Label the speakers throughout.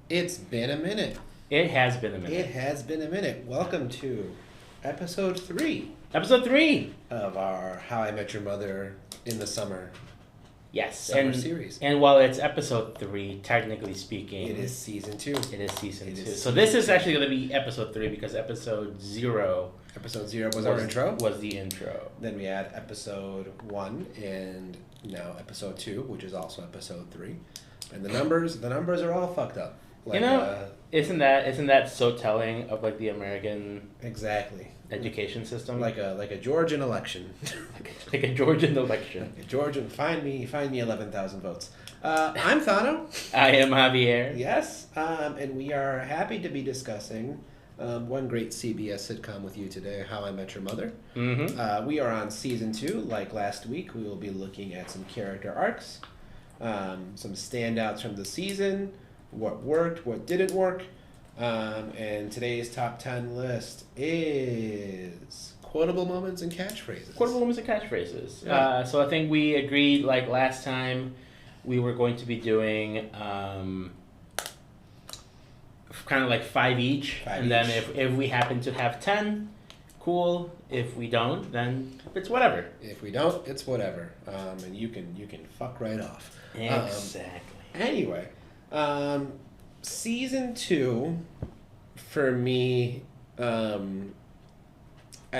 Speaker 1: It's been a minute.
Speaker 2: It has been a minute.
Speaker 1: It has been a minute. Welcome to episode 3
Speaker 2: Episode 3!
Speaker 1: of our How I Met Your Mother in the Summer
Speaker 2: Yes.
Speaker 1: series.
Speaker 2: And while it's episode 3, technically speaking...
Speaker 1: It is season 2.
Speaker 2: It is season 2. So
Speaker 1: season
Speaker 2: this is
Speaker 1: 2.
Speaker 2: actually going to be episode 3 because episode 0...
Speaker 1: Episode 0 was our intro.
Speaker 2: Was the intro.
Speaker 1: Then we had episode 1 and now episode 2, which is also episode 3. And the numbers are all fucked up. Like,
Speaker 2: isn't that so telling of like the American
Speaker 1: exactly
Speaker 2: education system?
Speaker 1: Like a Georgian election.
Speaker 2: like a Georgian election.
Speaker 1: Like a Georgian, find me 11,000 votes. I'm Thano.
Speaker 2: I am Javier.
Speaker 1: Yes, and we are happy to be discussing one great CBS sitcom with you today, How I Met Your Mother.
Speaker 2: Mm-hmm.
Speaker 1: We are on season 2. Like last week, we will be looking at some character arcs, some standouts from the season, what worked, what didn't work, and today's top 10 list is quotable moments and catchphrases.
Speaker 2: Quotable moments and catchphrases.
Speaker 1: Yeah.
Speaker 2: So I think we agreed, like last time, we were going to be doing kind of like 5 each. And then if we happen to have 10, cool. If we don't, then it's whatever.
Speaker 1: If we don't, it's whatever. And you can fuck right off.
Speaker 2: Exactly.
Speaker 1: Anyway, season 2, for me, I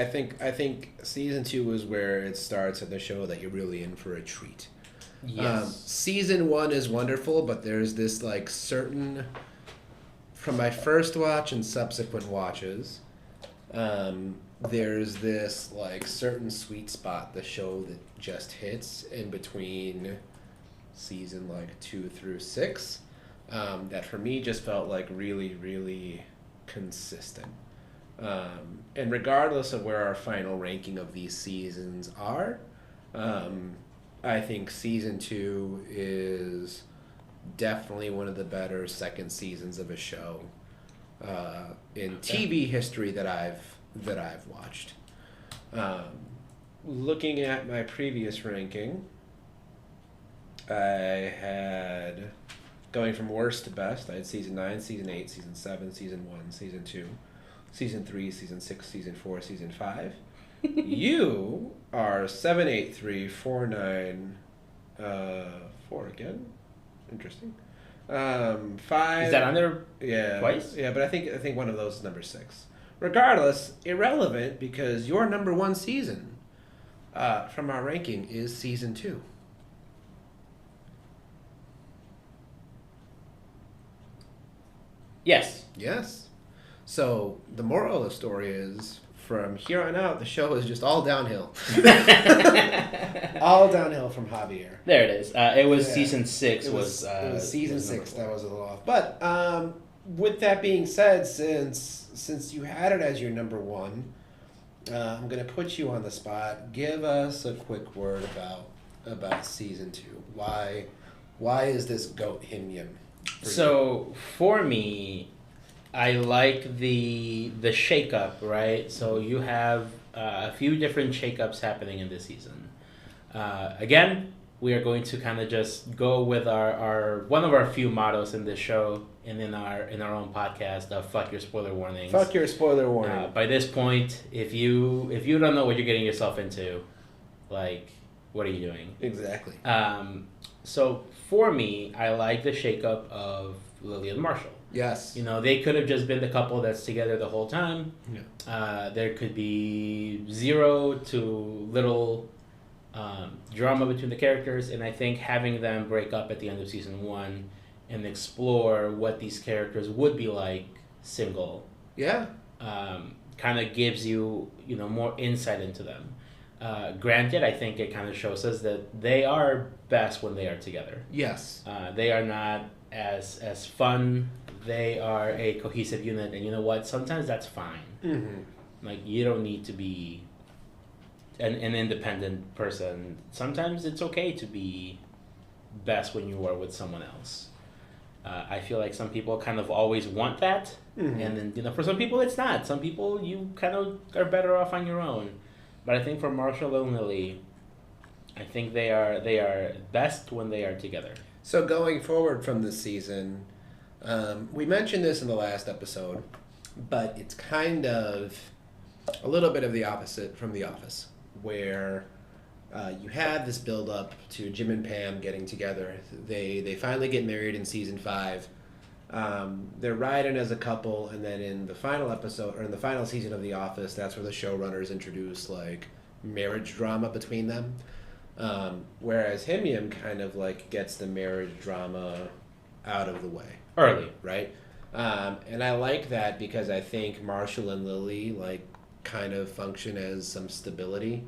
Speaker 1: think season 2 is where it starts at the show that you're really in for a treat.
Speaker 2: Yes.
Speaker 1: Season 1 is wonderful, but there's this like certain, from my first watch and subsequent watches, there's this like certain sweet spot the show that just hits in between season like 2 through 6, that for me just felt like really, really consistent. And regardless of where our final ranking of these seasons are, I think season 2 is definitely one of the better second seasons of a show in TV history that I've watched. Looking at my previous ranking, I had, going from worst to best, I had season 9, season 8, season 7, season 1, season 2, season 3, season 6, season 4, season 5. You are 7, 8, 3, 4, 9, 4 again. Interesting. 5.
Speaker 2: Is that under twice?
Speaker 1: Yeah, but I think one of those is number 6. Regardless, irrelevant because your number 1 season from our ranking is season 2.
Speaker 2: Yes.
Speaker 1: Yes. So the moral of the story is, from here on out, the show is just all downhill. All downhill from Javier.
Speaker 2: There it is. It was season 6.
Speaker 1: It was season 6 that was a little off. But with that being said, since you had it as your number 1, I'm going to put you on the spot. Give us a quick word about season 2. Why is this GOAT HIMYM?
Speaker 2: So for me, I like the shakeup, right? So you have a few different shakeups happening in this season. Again, we are going to kind of just go with our one of our few mottos in this show and in our own podcast of fuck your spoiler warnings.
Speaker 1: Fuck your spoiler warning.
Speaker 2: By this point, if you don't know what you're getting yourself into, like, what are you doing?
Speaker 1: Exactly.
Speaker 2: So for me, I like the shakeup of Lily and Marshall.
Speaker 1: Yes.
Speaker 2: You know, they could have just been the couple that's together the whole time.
Speaker 1: Yeah.
Speaker 2: There could be zero to little drama between the characters, and I think having them break up at the end of season 1 and explore what these characters would be like single,
Speaker 1: Yeah.
Speaker 2: kind of gives you more insight into them. Granted, I think it kind of shows us that they are best when they are together.
Speaker 1: Yes.
Speaker 2: They are not as fun. They are a cohesive unit, and you know what? Sometimes that's fine.
Speaker 1: Mm-hmm.
Speaker 2: Like, you don't need to be an independent person. Sometimes it's okay to be best when you are with someone else. I feel like some people kind of always want that,
Speaker 1: Mm-hmm.
Speaker 2: and then for some people it's not. Some people you kind of are better off on your own. But I think for Marshall and Lily, I think they are best when they are together.
Speaker 1: So going forward from this season, We mentioned this in the last episode, but it's kind of a little bit of the opposite from The Office, where you have this build up to Jim and Pam getting together. They finally get married in season 5. They're riding as a couple, and then in the final episode, or in the final season of The Office, that's where the showrunners introduce like marriage drama between them. Whereas HIMYM kind of like gets the marriage drama out of the way
Speaker 2: Early.
Speaker 1: right? And I like that because I think Marshall and Lily like kind of function as some stability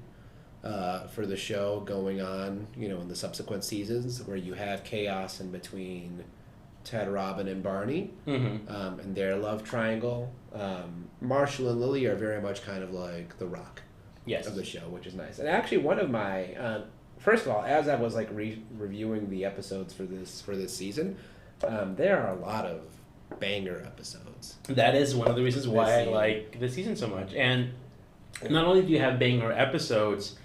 Speaker 1: for the show going on, in the subsequent seasons where you have chaos in between Ted, Robin, and Barney, and their love triangle. Marshall and Lily are very much kind of like the rock of the show, which is nice. And actually, one of my first of all, as I was like reviewing the episodes for this season, there are a lot of banger episodes.
Speaker 2: That is one of the reasons why I like this season so much. And not only do you have banger episodes,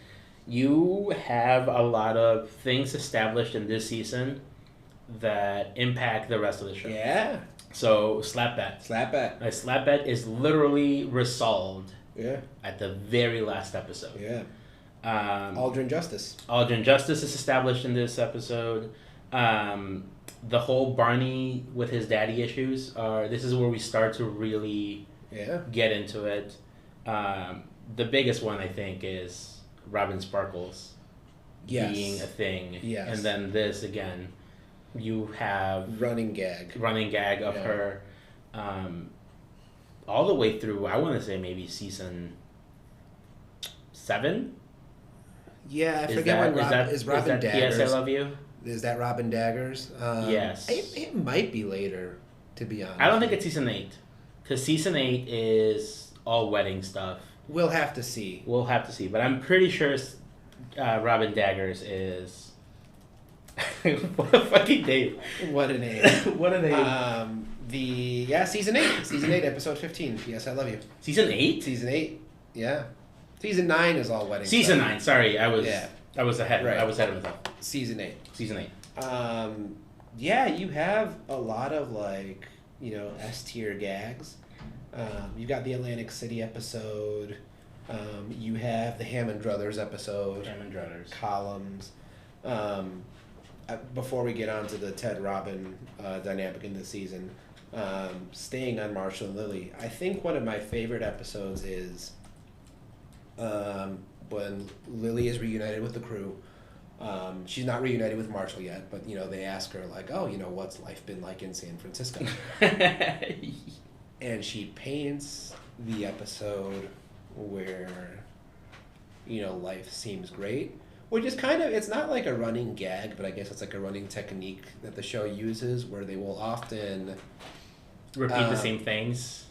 Speaker 2: you have a lot of things established in this season that impact the rest of the show.
Speaker 1: Yeah.
Speaker 2: So, Slap Bet. A Slap Bet is literally resolved at the very last episode.
Speaker 1: Yeah. Aldrin Justice.
Speaker 2: Aldrin Justice is established in this episode. The whole Barney with his daddy issues this is where we start to really get into it. The biggest one, I think, is Robin Sparkles being a thing.
Speaker 1: Yes.
Speaker 2: And then this, again, you have
Speaker 1: running gag
Speaker 2: of her all the way through, I want to say maybe season 7?
Speaker 1: Yeah, I forget when Robin Daggers.
Speaker 2: P.S. I Love You?
Speaker 1: Is that Robin Daggers?
Speaker 2: Yes.
Speaker 1: It might be later, to be honest.
Speaker 2: I don't think it's season 8. Because season 8 is all wedding stuff.
Speaker 1: We'll have to see.
Speaker 2: But I'm pretty sure Robin Daggers is... What a fucking name.
Speaker 1: What a name. Season 8. Season 8, episode 15. P.S. I Love You.
Speaker 2: Season 8?
Speaker 1: Season 8, yeah. Season 9 is all wedding
Speaker 2: Season
Speaker 1: stuff.
Speaker 2: 9, sorry. I was ahead.
Speaker 1: Right.
Speaker 2: I was ahead of myself.
Speaker 1: Season 8.
Speaker 2: Season 8.
Speaker 1: You have a lot of like, S tier gags. You've got the Atlantic City episode. You have the Hammond Brothers episode. Columns. Before we get on to the Ted Robin dynamic in this season, staying on Marshall and Lily, I think one of my favorite episodes is when Lily is reunited with the crew. She's not reunited with Marshall yet, but they ask her like, "Oh, what's life been like in San Francisco?" And she paints the episode where life seems great, which is kind of, it's not like a running gag, but I guess it's like a running technique that the show uses where they will often
Speaker 2: repeat the same things,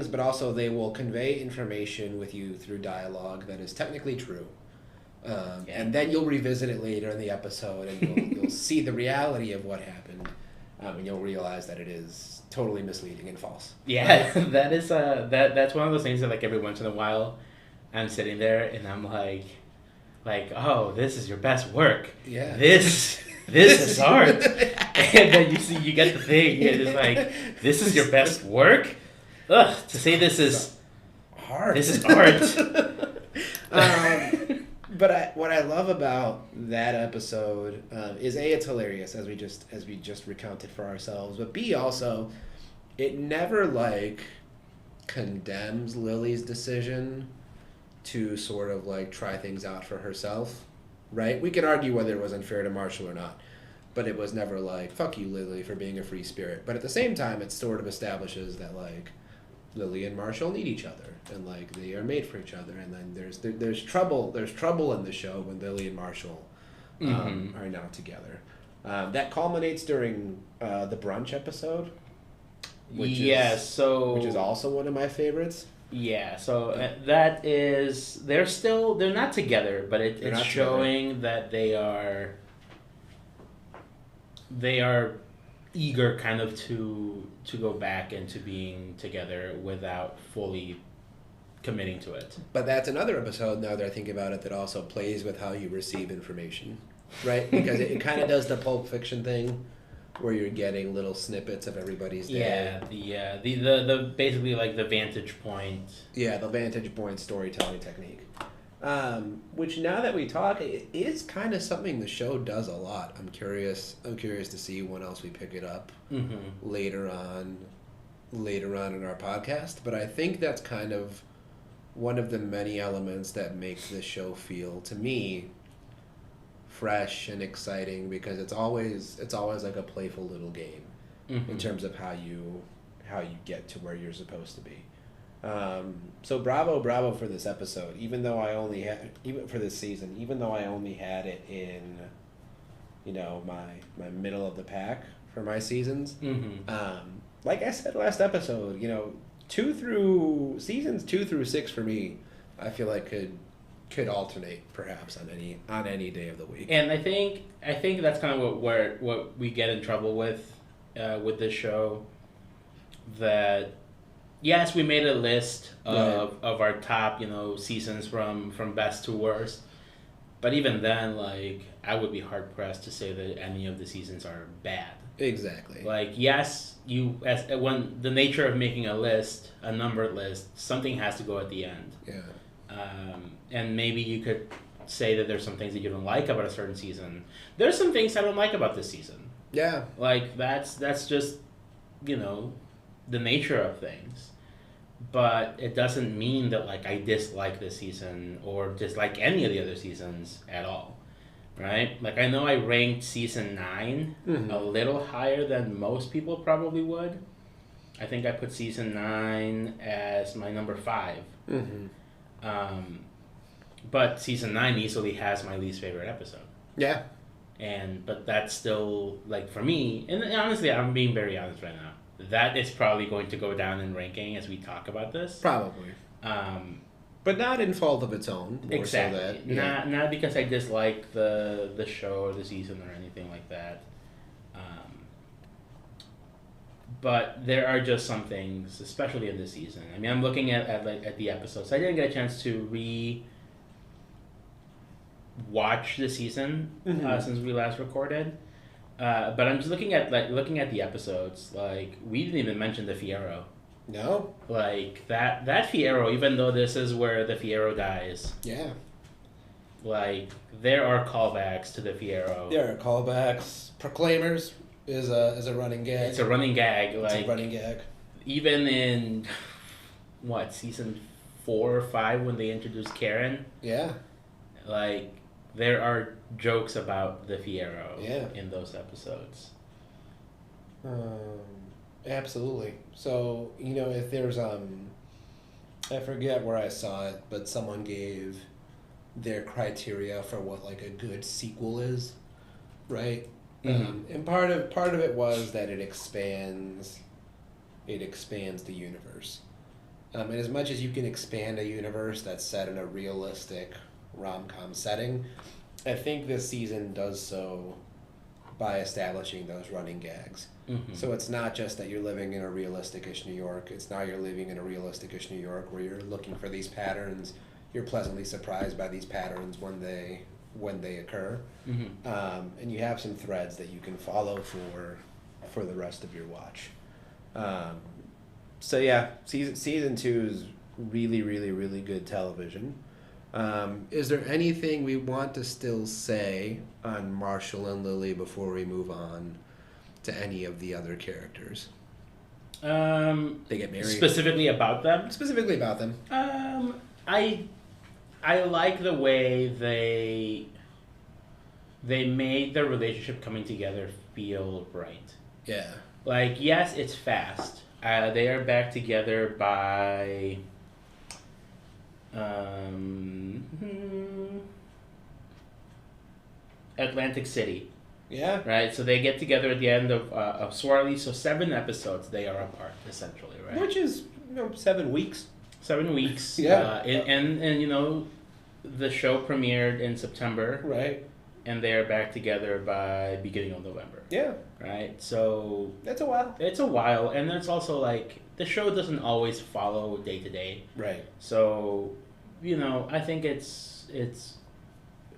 Speaker 1: but also they will convey information with you through dialogue that is technically true. And then you'll revisit it later in the episode and you'll see the reality of what happened, and you'll realize that it is totally misleading and false.
Speaker 2: Yeah, that is that's one of those things that like every once in a while I'm sitting there and I'm like, oh, this is your best work.
Speaker 1: Yeah.
Speaker 2: This is art. And then you get the thing and it's like, this is your best work? Ugh, to say this is
Speaker 1: art.
Speaker 2: This is art.
Speaker 1: But what I love about that episode is A, it's hilarious as we just recounted for ourselves, but B, also it never like condemns Lily's decision to sort of like try things out for herself, right? We could argue whether it was unfair to Marshall or not, but it was never like, fuck you, Lily, for being a free spirit. But at the same time, it sort of establishes that like Lily and Marshall need each other and like they are made for each other, and then there's trouble in the show when Lily and Marshall are not together. That culminates during the brunch episode, which is also one of my favorites.
Speaker 2: Yeah, so that is, they're not together, but it's showing that they are eager kind of to go back into being together without fully committing to it.
Speaker 1: But that's another episode, now that I think about it, that also plays with how you receive information, right? Because it kind of does the Pulp Fiction thing where you're getting little snippets of everybody's day.
Speaker 2: The basically like the vantage point.
Speaker 1: Yeah, the vantage point storytelling technique. Which now that we talk, it is kind of something the show does a lot. I'm curious to see when else we pick it up later on in our podcast. But I think that's kind of one of the many elements that makes this show feel, to me, fresh and exciting, because it's always like a playful little game in terms of how you get to where you're supposed to be. So bravo for this episode. Even though I only had for this season, even though I only had it in, my middle of the pack for my seasons. Like I said last episode, seasons 2 through 6 for me, I feel like could alternate perhaps on any day of the week.
Speaker 2: And I think that's kind of what we get in trouble with this show. That yes, we made a list of our top seasons from best to worst, but even then, like, I would be hard pressed to say that any of the seasons are bad.
Speaker 1: Exactly.
Speaker 2: Like, yes, when the nature of making a list, a numbered list, something has to go at the end.
Speaker 1: Yeah.
Speaker 2: And maybe you could say that there's some things that you don't like about a certain season. There's some things I don't like about this season.
Speaker 1: Yeah.
Speaker 2: Like, that's just, the nature of things. But it doesn't mean that, like, I dislike this season or dislike any of the other seasons at all. Right? Like, I know I ranked season 9 a little higher than most people probably would. I think I put season 9 as my number 5. But season 9 easily has my least favorite episode.
Speaker 1: Yeah.
Speaker 2: But that's still, like, for me, and honestly, I'm being very honest right now, that is probably going to go down in ranking as we talk about this.
Speaker 1: Probably. But not in fault of its own.
Speaker 2: Exactly. So that, not because I dislike the show or the season or anything like that. But there are just some things, especially in this season. I mean, I'm looking at the episodes. I didn't get a chance to watch the season since we last recorded. But I'm just looking at the episodes. Like, we didn't even mention the Fierro.
Speaker 1: No.
Speaker 2: Like, that Fierro, even though this is where the Fierro dies.
Speaker 1: Yeah.
Speaker 2: Like, there are callbacks to the Fierro.
Speaker 1: There are callbacks. Proclaimers is a running gag.
Speaker 2: It's a running gag.
Speaker 1: It's a running gag.
Speaker 2: Even in season 4 or 5 when they introduced Karen.
Speaker 1: Yeah.
Speaker 2: Like, there are jokes about the Fierro in those episodes.
Speaker 1: Absolutely. So, if there's I forget where I saw it, but someone gave their criteria for what, like, a good sequel is, right? And part of it was that it expands the universe. And as much as you can expand a universe that's set in a realistic rom-com setting, I think this season does so by establishing those running gags. So it's not just that you're living in a realistic-ish New York. It's now you're living in a realistic-ish New York where you're looking for these patterns. You're pleasantly surprised by these patterns when they occur. And you have some threads that you can follow for the rest of your watch. So yeah, season 2 is really, really, really good television. Is there anything we want to still say on Marshall and Lily before we move on to any of the other characters? They get married.
Speaker 2: Specifically about them?
Speaker 1: Specifically about them.
Speaker 2: I like the way they made their relationship coming together feel right.
Speaker 1: Yeah.
Speaker 2: Like, yes, it's fast. They are back together by Atlantic City.
Speaker 1: Yeah.
Speaker 2: Right? So they get together at the end of Swarley. So 7 episodes they are apart, essentially, right?
Speaker 1: Which is, 7 weeks.
Speaker 2: 7 weeks.
Speaker 1: Yeah.
Speaker 2: And the show premiered in September.
Speaker 1: Right.
Speaker 2: And they are back together by beginning of November.
Speaker 1: Yeah.
Speaker 2: Right? So
Speaker 1: that's a while.
Speaker 2: It's a while. And it's also like the show doesn't always follow day to day.
Speaker 1: Right.
Speaker 2: So, I think it's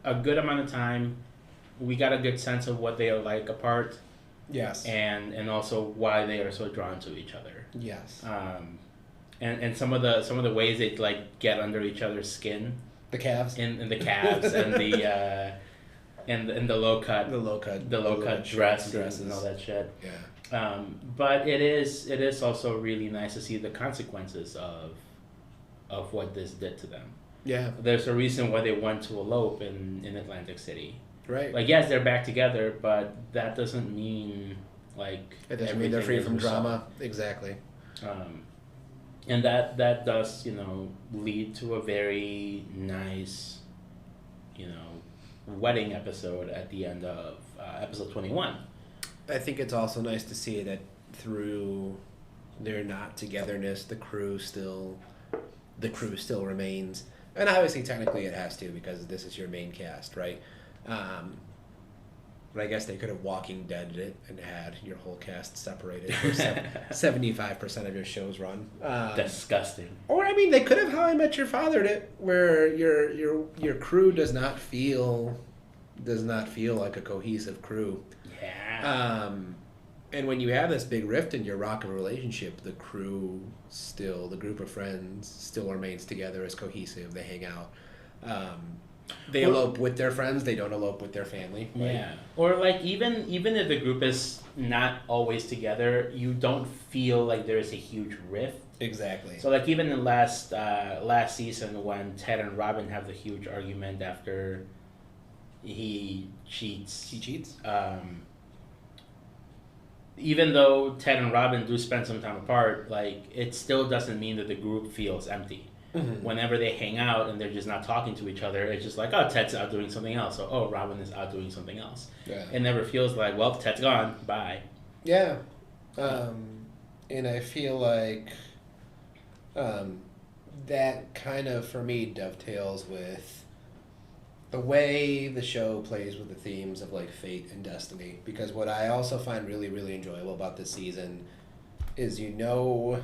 Speaker 2: a good amount of time. We got a good sense of what they are like apart.
Speaker 1: Yes.
Speaker 2: and also why they are so drawn to each other.
Speaker 1: Yes.
Speaker 2: And some of the ways they like get under each other's skin.
Speaker 1: The calves.
Speaker 2: In the calves and the and the low cut dresses and all that shit.
Speaker 1: Yeah.
Speaker 2: But it is also really nice to see the consequences of what this did to them.
Speaker 1: Yeah.
Speaker 2: There's a reason why they want to elope in Atlantic City.
Speaker 1: Right.
Speaker 2: Like, yes, they're back together, but that doesn't mean like
Speaker 1: it doesn't mean they're free from drama. Exactly.
Speaker 2: And that does, lead to a very nice, wedding episode at the end of episode 21.
Speaker 1: I think it's also nice to see that through their not togetherness, the crew still remains. And obviously, technically, it has to because this is your main cast, right? But I guess they could have Walking Deaded it and had your whole cast separated for 75% of your show's run.
Speaker 2: Disgusting.
Speaker 1: Or I mean, they could have How I Met Your Fathered it, where your crew does not feel like a cohesive crew.
Speaker 2: Yeah.
Speaker 1: And when you have this big rift in your rockin' relationship, the group of friends still remains together as cohesive. They hang out. They elope with their friends. They don't elope with their family. Right?
Speaker 2: Yeah. Or like even if the group is not always together, you don't feel like there is a huge rift.
Speaker 1: Exactly.
Speaker 2: So like even in last season when Ted and Robin have the huge argument after he cheats.
Speaker 1: He cheats?
Speaker 2: Even though Ted and Robin do spend some time apart, like it still doesn't mean that the group feels empty. Mm-hmm. Whenever they hang out and they're just not talking to each other, it's just like, oh, Ted's out doing something else. Or, oh, Robin is out doing something else. Yeah. It never feels like, well, Ted's gone. Bye.
Speaker 1: Yeah. And I feel like that kind of, for me, dovetails with the way the show plays with the themes of, like, fate and destiny. Because what I also find really, really enjoyable about this season is you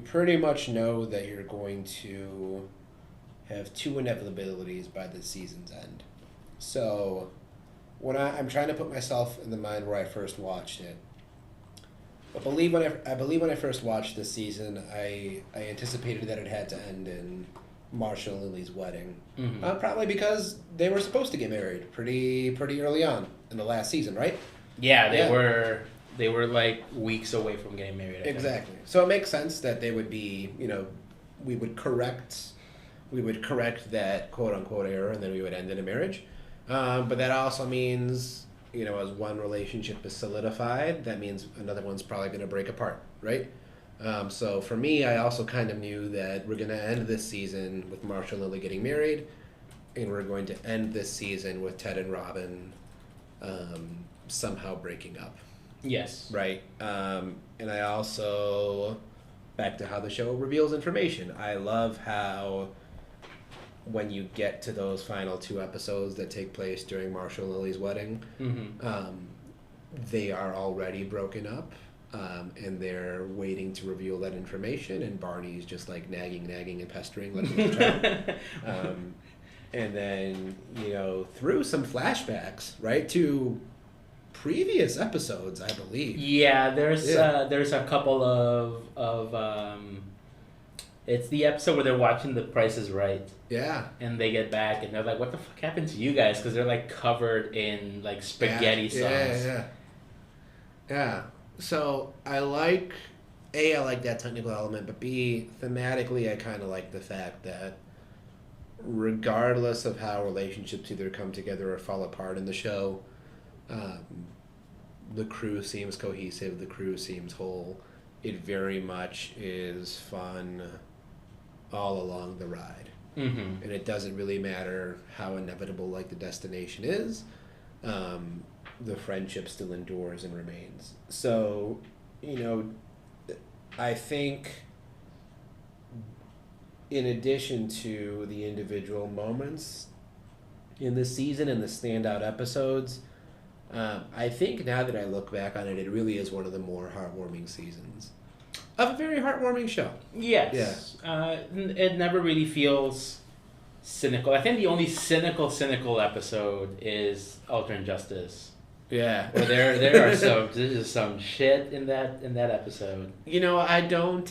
Speaker 1: pretty much know that you're going to have two inevitabilities by the season's end. So when I'm trying to put myself in the mind where I first watched it. I believe when I first watched this season, I anticipated that it had to end in Marshall and Lily's wedding. Mm-hmm. Probably because they were supposed to get married pretty early on in the last season, right?
Speaker 2: Yeah, they were. They were like weeks away from getting married.
Speaker 1: Exactly. So it makes sense that they would be, we would correct that quote unquote error, and then we would end in a marriage. But that also means, as one relationship is solidified, that means another one's probably going to break apart, right? So for me, I also kind of knew that we're going to end this season with Marshall and Lily getting married, and we're going to end this season with Ted and Robin somehow breaking up.
Speaker 2: Yes.
Speaker 1: Right. And I also, back to how the show reveals information, I love how when you get to those final two episodes that take place during Marshall and Lily's wedding, mm-hmm. They are already broken up, and they're waiting to reveal that information, and Barney's just like nagging and pestering like a little child. And then, through some flashbacks, right, to previous episodes, I believe.
Speaker 2: Yeah, there's a couple of it's the episode where they're watching The Price is Right.
Speaker 1: Yeah.
Speaker 2: And they get back and they're like, what the fuck happened to you guys? Because they're like covered in like spaghetti sauce.
Speaker 1: Yeah. So I like that technical element, but B, thematically, I kind of like the fact that regardless of how relationships either come together or fall apart in the show, the crew seems cohesive, the crew seems whole. It very much is fun all along the ride. Mm-hmm. And it doesn't really matter how inevitable like the destination is. The friendship still endures and remains. So, I think in addition to the individual moments in this season and the standout episodes, I think now that I look back on it, it really is one of the more heartwarming seasons of a very heartwarming show.
Speaker 2: Yes. Yeah. It never really feels cynical. I think the only cynical episode is Ultra Injustice.
Speaker 1: Yeah.
Speaker 2: Or there are there's just some shit in that episode.
Speaker 1: You know, I don't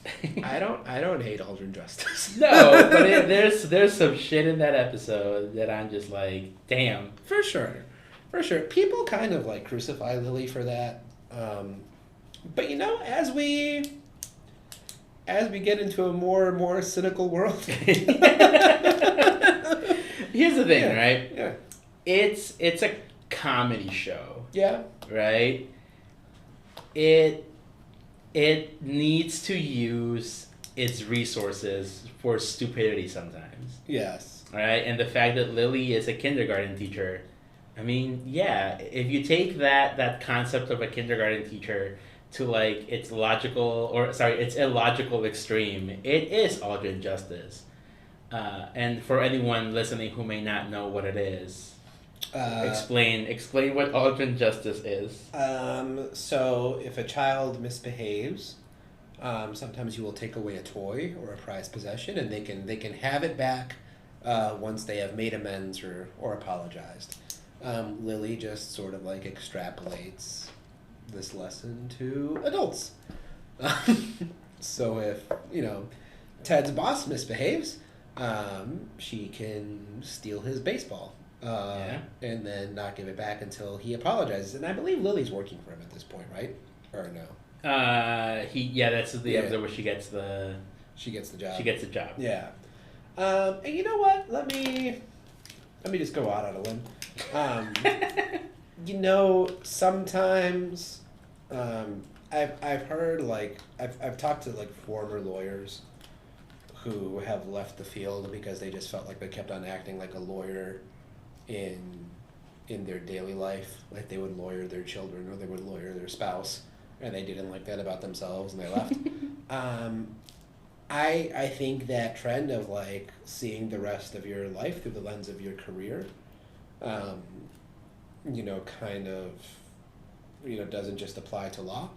Speaker 1: hate Aldrin Justice.
Speaker 2: No, but there's some shit in that episode that I'm just like, damn.
Speaker 1: For sure. People kind of like crucify Lily for that. But you know, as we get into a more and more cynical world.
Speaker 2: Here's the thing, right?
Speaker 1: Yeah.
Speaker 2: It's a comedy show.
Speaker 1: Yeah.
Speaker 2: Right? It needs to use its resources for stupidity sometimes.
Speaker 1: Yes.
Speaker 2: Right? And the fact that Lily is a kindergarten teacher, I mean, yeah, if you take that concept of a kindergarten teacher to like its illogical extreme, it is Aldrin Justice. And for anyone listening who may not know what it is, explain what Aldrin Justice is.
Speaker 1: So if a child misbehaves, sometimes you will take away a toy or a prized possession, and they can have it back once they have made amends or apologized. Lily just sort of like extrapolates this lesson to adults. So if, Ted's boss misbehaves, she can steal his baseball and then not give it back until he apologizes. And I believe Lily's working for him at this point, right? Or no?
Speaker 2: That's the episode where she gets the job. She gets the job.
Speaker 1: Yeah. And you know what? Let me just go out on a limb. Sometimes I've heard I've talked to former lawyers who have left the field because they just felt like they kept on acting like a lawyer in their daily life. Like they would lawyer their children or they would lawyer their spouse, and they didn't like that about themselves and they left. I think that trend of seeing the rest of your life through the lens of your career, kind of, doesn't just apply to law.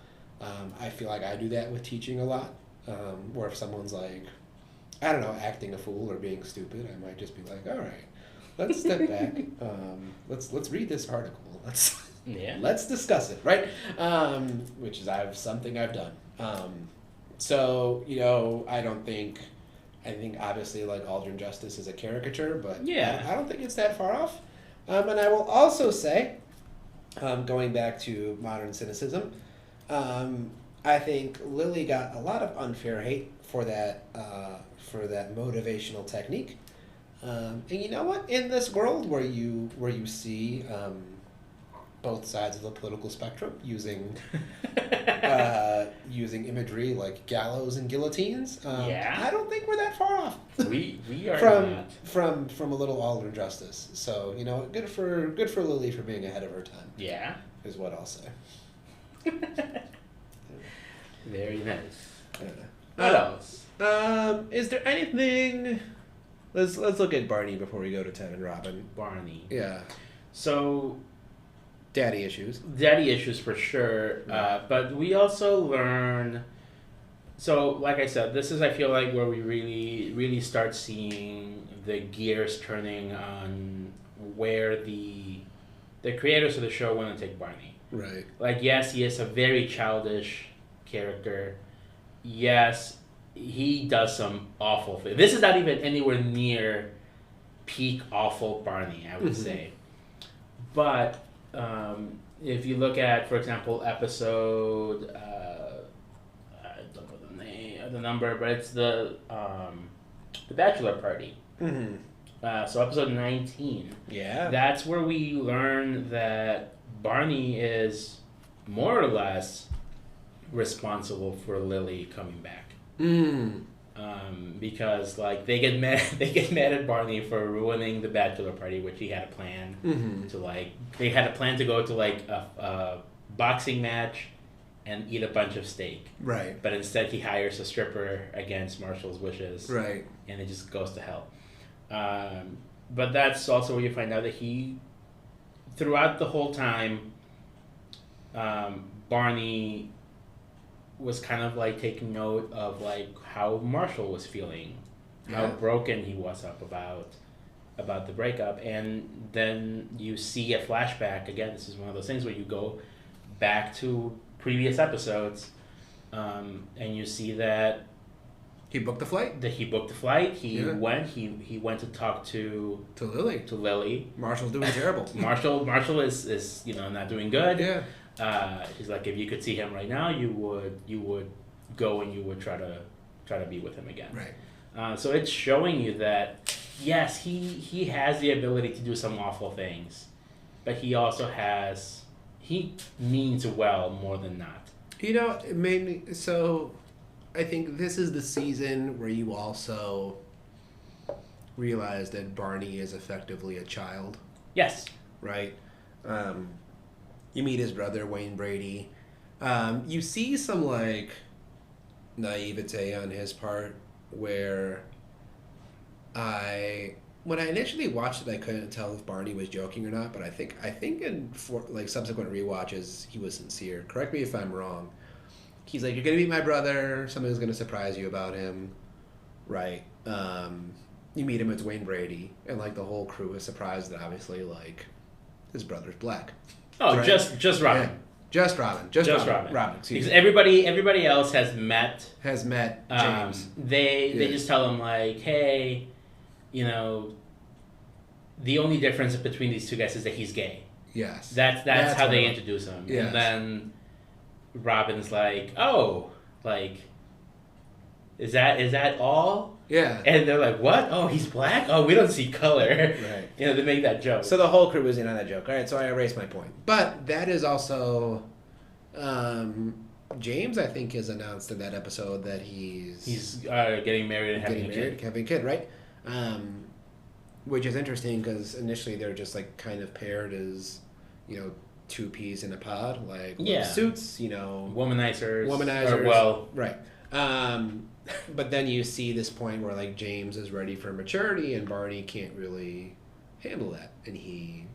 Speaker 1: I feel like I do that with teaching a lot, where if someone's acting a fool or being stupid, I might just be like, all right, let's step back. Let's read this article. Let's discuss it, right? Which is something I've done. So, I think obviously Aldrin Justice is a caricature, but I don't think it's that far off. And I will also say, going back to modern cynicism, I think Lily got a lot of unfair hate for that motivational technique. And you know what? In this world where you see both sides of the political spectrum using imagery like gallows and guillotines, I don't think we're that far off.
Speaker 2: We are
Speaker 1: from a little Aldrin Justice. So good for Lily for being ahead of her time.
Speaker 2: Yeah,
Speaker 1: is what I'll say.
Speaker 2: Very nice. What else?
Speaker 1: Is there anything? Let's look at Barney before we go to Ted and Robin.
Speaker 2: Barney.
Speaker 1: Yeah.
Speaker 2: So.
Speaker 1: Daddy issues for sure. But we also learn. So, like I said, this is I feel like where we really start seeing the gears turning on where the creators of the show want to take Barney. Right.
Speaker 2: Yes, he is a very childish character. Yes, he does some awful things. This is not even anywhere near peak awful Barney, I would say. But if you look at, for example, episode, I don't know the number, but it's the bachelor party.
Speaker 1: Mm-hmm.
Speaker 2: So episode 19.
Speaker 1: Yeah.
Speaker 2: That's where we learn that Barney is more or less responsible for Lily coming back. Because they get mad at Barney for ruining the bachelor party, which he had a plan they had a plan to go to a boxing match and eat a bunch of steak.
Speaker 1: Right.
Speaker 2: But instead he hires a stripper against Marshall's wishes.
Speaker 1: Right.
Speaker 2: And it just goes to hell. But that's also where you find out that he, throughout the whole time, Barney was kind of taking note of how Marshall was feeling, how broken he was up about about the breakup, and then you see a flashback. Again, this is one of those things where you go back to previous episodes, and you see that
Speaker 1: he booked the flight.
Speaker 2: He went to talk to Lily.
Speaker 1: Marshall's doing terrible.
Speaker 2: Marshall is not doing good.
Speaker 1: Yeah.
Speaker 2: He's like, if you could see him right now, you would go and you would try to be with him again.
Speaker 1: Right.
Speaker 2: So it's showing you that yes, he has the ability to do some awful things, but he means well more than not.
Speaker 1: It made me so. I think this is the season where you also realize that Barney is effectively a child.
Speaker 2: Yes.
Speaker 1: Right. You meet his brother Wayne Brady. You see some like naivete on his part where when I initially watched it, I couldn't tell if Barney was joking or not, but I think in subsequent rewatches he was sincere. Correct me if I'm wrong. He's like, you're gonna meet my brother. Something's gonna surprise you about him, right? You meet him. It's Wayne Brady, and like the whole crew is surprised that obviously like his brother's black.
Speaker 2: Oh,
Speaker 1: right?
Speaker 2: just Robin.
Speaker 1: Yeah. Just Robin. Robin.
Speaker 2: Because everybody else has met
Speaker 1: James.
Speaker 2: They just tell him like, hey, the only difference between these two guys is that he's gay.
Speaker 1: Yes.
Speaker 2: That's how they introduce him.
Speaker 1: Yes.
Speaker 2: And then Robin's like, oh, like, is that all?
Speaker 1: Yeah.
Speaker 2: And they're like, what? Oh, he's black? Oh, we don't see color.
Speaker 1: Right.
Speaker 2: They make that joke.
Speaker 1: So the whole crew was in on that joke. All right, so I erased my point. But that is also, James, I think, has announced in that episode that he's
Speaker 2: getting married and having
Speaker 1: a kid, right? Which is interesting because initially they're just like kind of paired as, two peas in a pod, like suits,
Speaker 2: womanizers.
Speaker 1: Right. But then you see this point where like James is ready for maturity and Barney can't really handle that, and he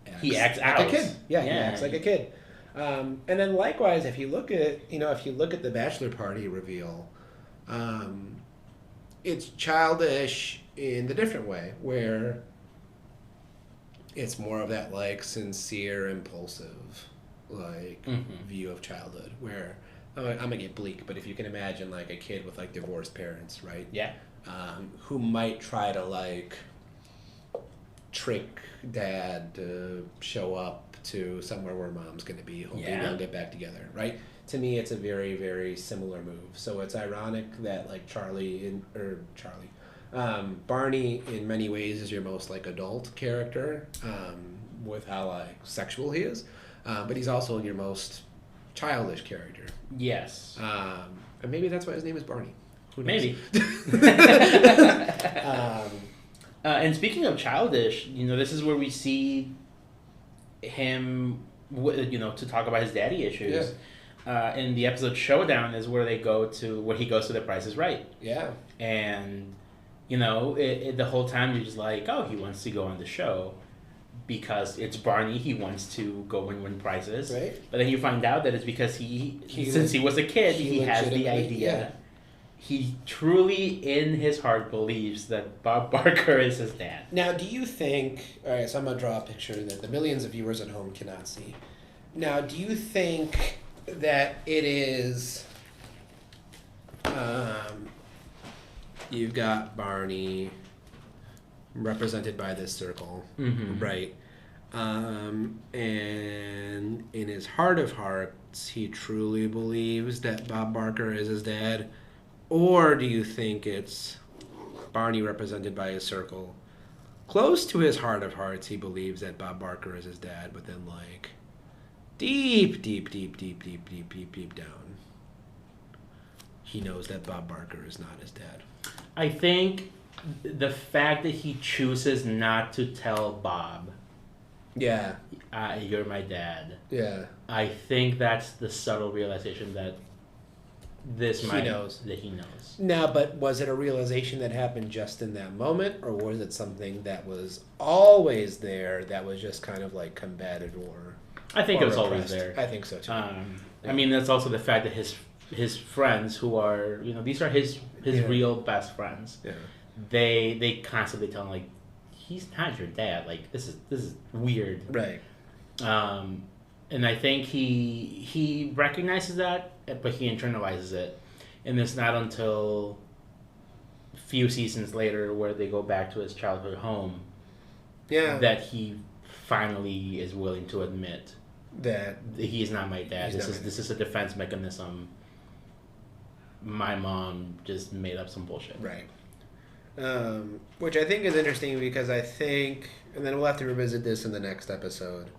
Speaker 2: acts
Speaker 1: like
Speaker 2: out.
Speaker 1: a kid. Yeah, he acts like a kid. And then likewise, if you look at the bachelor party reveal, it's childish in the different way where it's more of that like sincere, impulsive, like view of childhood where I'm gonna get bleak, but if you can imagine like a kid with like divorced parents, right?
Speaker 2: Yeah.
Speaker 1: Who might try to like trick dad to show up to somewhere where mom's gonna be, hoping they'll get back together, right? To me, it's a very, very similar move. So it's ironic that like Barney in many ways is your most like adult character, with how like sexual he is, but he's also your most childish character.
Speaker 2: Yes.
Speaker 1: And maybe that's why his name is Barney. Who knows?
Speaker 2: Maybe. And speaking of childish, this is where we see him, to talk about his daddy issues. Yeah. In the episode Showdown is where he goes to The Price is Right.
Speaker 1: Yeah.
Speaker 2: And, the whole time you're just like, oh, he wants to go on the show because it's Barney. He wants to go and win prizes.
Speaker 1: Right.
Speaker 2: But then you find out that it's because since he was a kid, he has the idea.
Speaker 1: Yeah.
Speaker 2: He truly, in his heart, believes that Bob Barker is his dad.
Speaker 1: Now, do you think... All right, so I'm going to draw a picture that the millions of viewers at home cannot see. Now, do you think that it is... you've got Barney represented by this circle, right? And in his heart of hearts, he truly believes that Bob Barker is his dad? Or do you think it's Barney represented by his circle? Close to his heart of hearts, he believes that Bob Barker is his dad, but then like deep down, he knows that Bob Barker is not his dad.
Speaker 2: I think the fact that he chooses not to tell Bob, you're my dad.
Speaker 1: Yeah.
Speaker 2: I think that's the subtle realization that he knows.
Speaker 1: Now, but was it a realization that happened just in that moment, or was it something that was always there that was just kind of like combated or?
Speaker 2: I think it was always there.
Speaker 1: I think so too.
Speaker 2: I mean, that's also the fact that his friends, who are these are his real best friends.
Speaker 1: Yeah.
Speaker 2: They constantly tell him like, he's not your dad. Like, this is weird.
Speaker 1: Right.
Speaker 2: And I think he recognizes that, but he internalizes it. And it's not until a few seasons later where they go back to his childhood home that he finally is willing to admit
Speaker 1: that
Speaker 2: he is not my dad. This is a defense mechanism. My mom just made up some bullshit.
Speaker 1: Right. Which I think is interesting because I think, and then we'll have to revisit this in the next episode.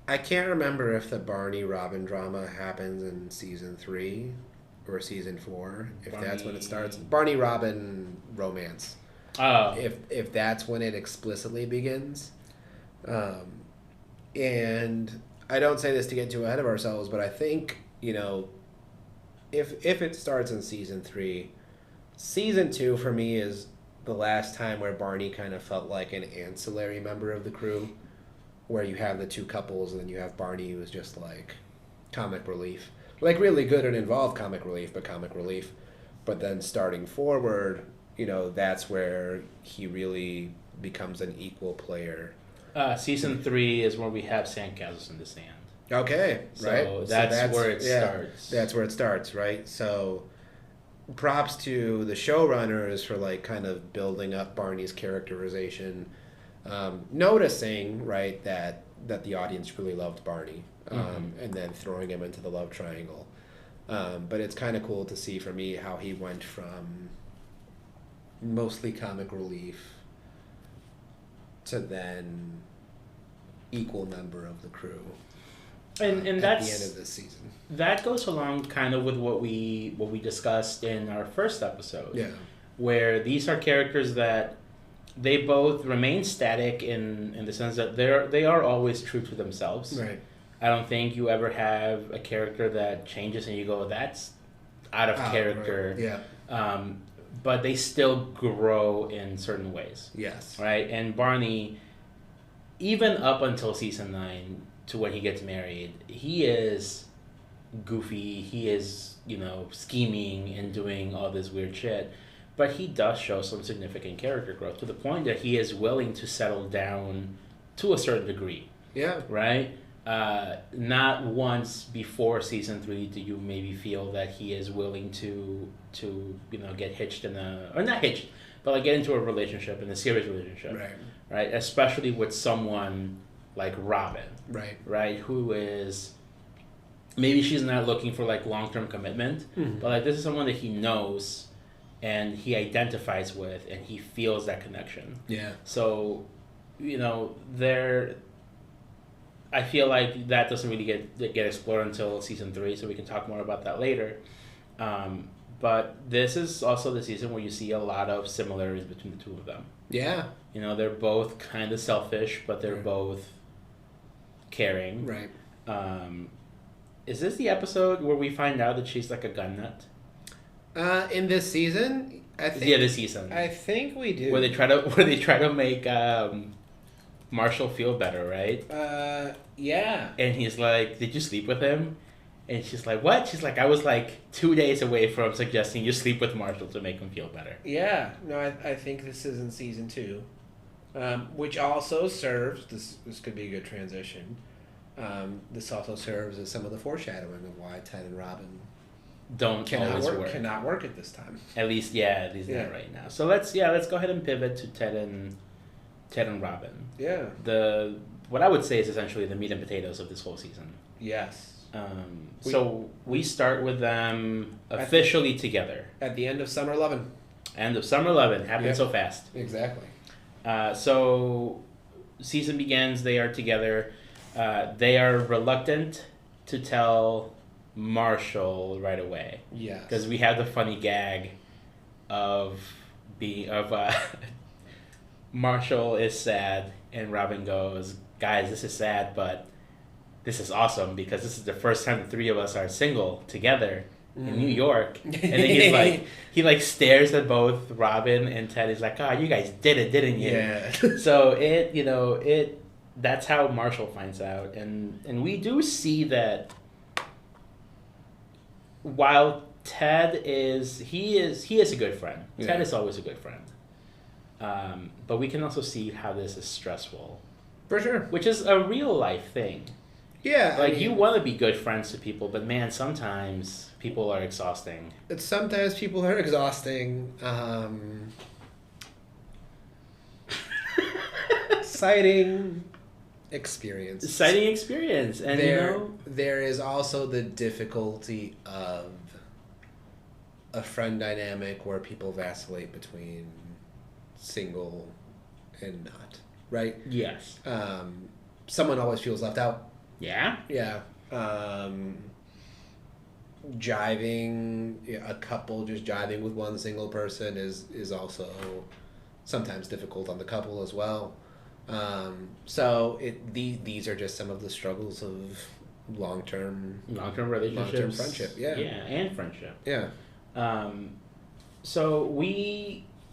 Speaker 1: I can't remember if the Barney Robin drama happens in season 3 or season 4. If that's when it starts, Barney Robin romance.
Speaker 2: Oh.
Speaker 1: If that's when it explicitly begins, and I don't say this to get too ahead of ourselves, but I think if it starts in season 3, season 2 for me is the last time where Barney kind of felt like an ancillary member of the crew, where you have the two couples and then you have Barney who is just like comic relief, like really good and involved comic relief, but then starting forward, that's where he really becomes an equal player.
Speaker 2: Season 3 is where we have sandcastles in the sand.
Speaker 1: Okay, right.
Speaker 2: So that's where it starts.
Speaker 1: That's where it starts, right? So props to the showrunners for like kind of building up Barney's characterization, noticing, right, that the audience really loved Barney, and then throwing him into the love triangle. But it's kind of cool to see for me how he went from mostly comic relief to then equal member of the crew.
Speaker 2: And
Speaker 1: at
Speaker 2: that's
Speaker 1: the end of this season.
Speaker 2: That goes along kind of with what we discussed in our first episode.
Speaker 1: Yeah.
Speaker 2: Where these are characters that they both remain static in the sense that they are always true to themselves.
Speaker 1: Right.
Speaker 2: I don't think you ever have a character that changes and you go, that's out of character.
Speaker 1: Right. Yeah.
Speaker 2: But they still grow in certain ways.
Speaker 1: Yes.
Speaker 2: Right? And Barney, even up until season 9 to when he gets married, he is goofy, he is, scheming and doing all this weird shit. But he does show some significant character growth to the point that he is willing to settle down to a certain degree.
Speaker 1: Yeah.
Speaker 2: Right? Not once before season 3 do you maybe feel that he is willing to get hitched or not hitched, but like get into a relationship, in a serious relationship.
Speaker 1: Right.
Speaker 2: Right? Especially with someone like Robin.
Speaker 1: Right.
Speaker 2: Right? Who is, maybe she's not looking for like long-term commitment, but like this is someone that he knows and he identifies with and he feels that connection.
Speaker 1: Yeah.
Speaker 2: So, I feel like that doesn't really get explored until season 3, so we can talk more about that later. But this is also the season where you see a lot of similarities between the two of them.
Speaker 1: Yeah.
Speaker 2: They're both kind of selfish, but they're both caring.
Speaker 1: Right.
Speaker 2: Is this the episode where we find out that she's like a gun nut?
Speaker 1: In this season, I think.
Speaker 2: Yeah, this season.
Speaker 1: I think we do.
Speaker 2: Where they try to make Marshall feel better, right?
Speaker 1: Yeah.
Speaker 2: And he's like, "Did you sleep with him?" And she's like, "What?" She's like, "I was like 2 days away from suggesting you sleep with Marshall to make him feel better."
Speaker 1: Yeah. No, I think this is in season 2, which also serves. This could be a good transition. This also serves as some of the foreshadowing of why Ted and Robin cannot work at this time.
Speaker 2: At least not right now. So let's go ahead and pivot to Ted and Robin.
Speaker 1: Yeah.
Speaker 2: What I would say is essentially the meat and potatoes of this whole season.
Speaker 1: Yes.
Speaker 2: So we start with them officially together.
Speaker 1: At the end of Summer 11.
Speaker 2: End of Summer 11. Happened so fast.
Speaker 1: Exactly.
Speaker 2: So season begins. They are together. They are reluctant to tell Marshall right away.
Speaker 1: Yes.
Speaker 2: Because we have the funny gag of Marshall is sad and Robin goes, "Guys, this is sad, but this is awesome because this is the first time the three of us are single together in New York." And then he stares at both Robin and Ted. He's like, "Oh, you guys did it, didn't you?"
Speaker 1: Yeah.
Speaker 2: So that's how Marshall finds out. And we do see that while Ted is a good friend. Yeah. Ted is always a good friend. But we can also see how this is stressful,
Speaker 1: For sure.
Speaker 2: which is a real life thing.
Speaker 1: Yeah.
Speaker 2: Like,
Speaker 1: I mean,
Speaker 2: you want to be good friends to people, but man, sometimes people are exhausting.
Speaker 1: sometimes people are exhausting. Citing experience.
Speaker 2: And
Speaker 1: there is also the difficulty of a friend dynamic where people vacillate between single and not, right?
Speaker 2: yes,
Speaker 1: Someone always feels left out.
Speaker 2: yeah,
Speaker 1: Yeah. A couple just jiving with one single person is also sometimes difficult on the couple as well. So these are just some of the struggles of long-term
Speaker 2: relationships,
Speaker 1: long-term friendship. Yeah.
Speaker 2: and friendship.
Speaker 1: Yeah.
Speaker 2: So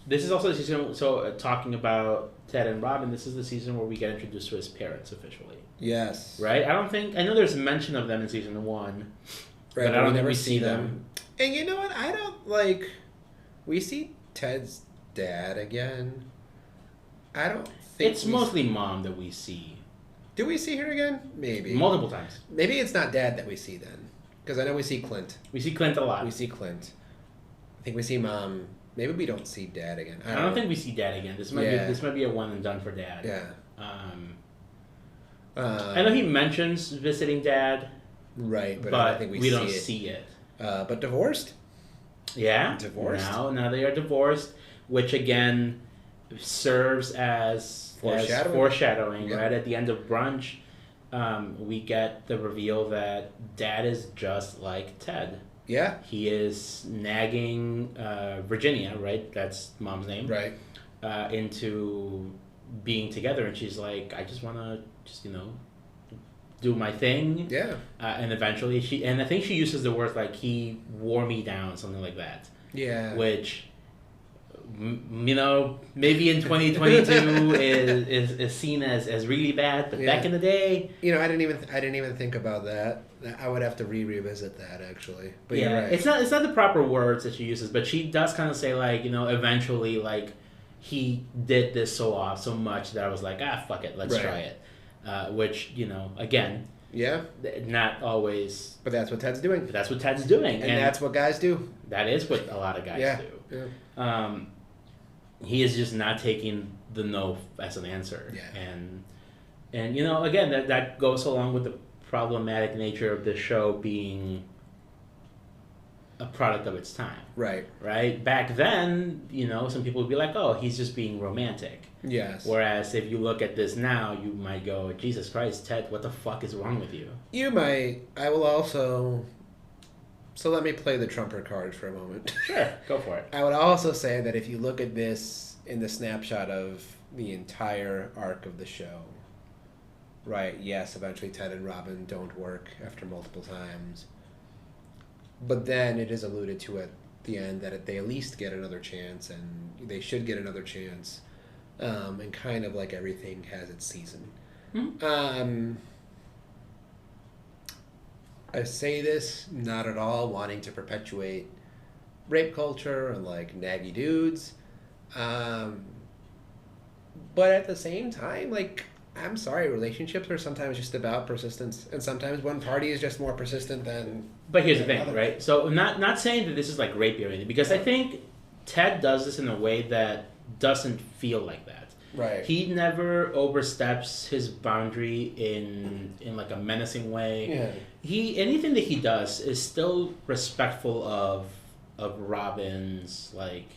Speaker 2: this is also the season. So talking about Ted and Robin, this is the season where we get introduced to his parents officially.
Speaker 1: Yes.
Speaker 2: Right. I know there's mention of them in season 1,
Speaker 1: Right,
Speaker 2: but I don't think
Speaker 1: never
Speaker 2: we see them.
Speaker 1: And you know what? I don't we see Ted's dad again. I don't think
Speaker 2: It's mostly mom that we see.
Speaker 1: Do we see her again? Maybe.
Speaker 2: Multiple times.
Speaker 1: Maybe it's not dad that we see then. Because I know we see Clint.
Speaker 2: We see Clint a lot.
Speaker 1: We see Clint. I think we see mom. Maybe we don't see dad again.
Speaker 2: I don't think we see dad again. This might be a one and done for dad.
Speaker 1: Yeah.
Speaker 2: I know he mentions visiting dad.
Speaker 1: Right, but I don't think
Speaker 2: we don't see it.
Speaker 1: But divorced?
Speaker 2: Yeah.
Speaker 1: Divorced.
Speaker 2: Now they are divorced, which again serves as foreshadowing.
Speaker 1: Yeah.
Speaker 2: Right at the end of brunch, we get the reveal that dad is just like Ted.
Speaker 1: Yeah.
Speaker 2: He is nagging Virginia, right? That's mom's name.
Speaker 1: Right.
Speaker 2: Into being together, and she's like, I just want to do my thing.
Speaker 1: Yeah.
Speaker 2: And eventually I think she uses the word like, he wore me down, something like that.
Speaker 1: Yeah.
Speaker 2: Which, maybe in 2022 is seen as really bad, but back in the day,
Speaker 1: I didn't even think about that. I would have to revisit that actually. But
Speaker 2: yeah,
Speaker 1: you're right.
Speaker 2: it's not the proper words that she uses, but she does kind of say like, eventually like he did this so much that I was like, fuck it, let's try it. Which, again,
Speaker 1: yeah,
Speaker 2: not always.
Speaker 1: But that's what Ted's doing.
Speaker 2: But that's what Ted's doing,
Speaker 1: and that's what guys do.
Speaker 2: That is what a lot of guys do.
Speaker 1: Yeah.
Speaker 2: He is just not taking the no as an answer.
Speaker 1: Yeah.
Speaker 2: And again, that goes along with the problematic nature of the show being a product of its time.
Speaker 1: Right.
Speaker 2: Right? Back then, some people would be like, oh, he's just being romantic.
Speaker 1: Yes.
Speaker 2: Whereas if you look at this now, you might go, Jesus Christ, Ted, what the fuck is wrong with you?
Speaker 1: You might. I will also... So let me play the trumper card for a moment.
Speaker 2: Sure, go for it.
Speaker 1: I would also say that if you look at this in the snapshot of the entire arc of the show, right, yes, eventually Ted and Robin don't work after multiple times. But then it is alluded to at the end that they at least get another chance, and they should get another chance. And kind of like everything has its season.
Speaker 2: Mm-hmm.
Speaker 1: I say this not at all wanting to perpetuate rape culture and like naggy dudes. But at the same time, like, I'm sorry, relationships are sometimes just about persistence, and sometimes one party is just more persistent than...
Speaker 2: But here's the thing, right? So not saying that this is like rape or anything, because I think Ted does this in a way that doesn't feel like that.
Speaker 1: Right.
Speaker 2: He never oversteps his boundary in like a menacing way.
Speaker 1: Yeah.
Speaker 2: Anything that he does is still respectful of Robin's like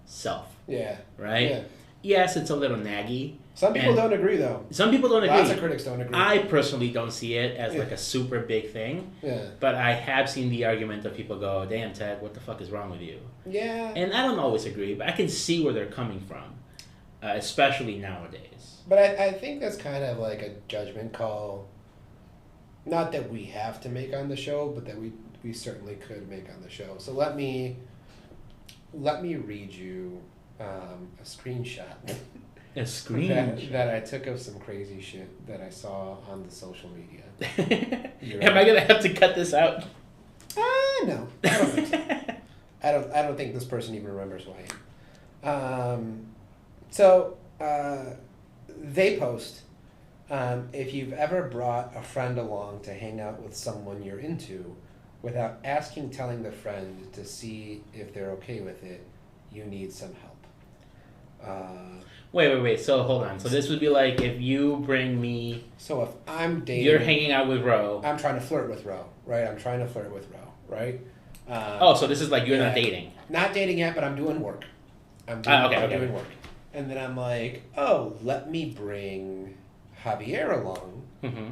Speaker 2: self.
Speaker 1: Yeah.
Speaker 2: Right?
Speaker 1: Yeah.
Speaker 2: Yes, it's a little naggy.
Speaker 1: Some people don't agree, though.
Speaker 2: Some people don't agree.
Speaker 1: Lots of critics don't agree.
Speaker 2: I personally don't see it as like a super big thing.
Speaker 1: Yeah.
Speaker 2: But I have seen the argument of people go, damn, Ted, what the fuck is wrong with you?
Speaker 1: Yeah.
Speaker 2: And I don't always agree, but I can see where they're coming from, especially nowadays.
Speaker 1: But I think that's kind of like a judgment call, not that we have to make on the show, but that we certainly could make on the show. So let me read you a screenshot.
Speaker 2: A screenshot?
Speaker 1: That I took of some crazy shit that I saw on the social media.
Speaker 2: Am I gonna have to cut this out?
Speaker 1: No, I don't think so. I don't think this person even remembers who I am. So they post, if you've ever brought a friend along to hang out with someone you're into, without asking, telling the friend to see if they're okay with it, you need some help.
Speaker 2: Wait. So hold on. So this would be like if you bring me.
Speaker 1: So if I'm dating,
Speaker 2: you're hanging out with Ro.
Speaker 1: I'm trying to flirt with Ro, right? I'm trying to flirt with Ro, right?
Speaker 2: So this is like you're not dating.
Speaker 1: Not dating yet, but I'm doing work. I'm doing work. And then I'm like, oh, let me bring Javier along,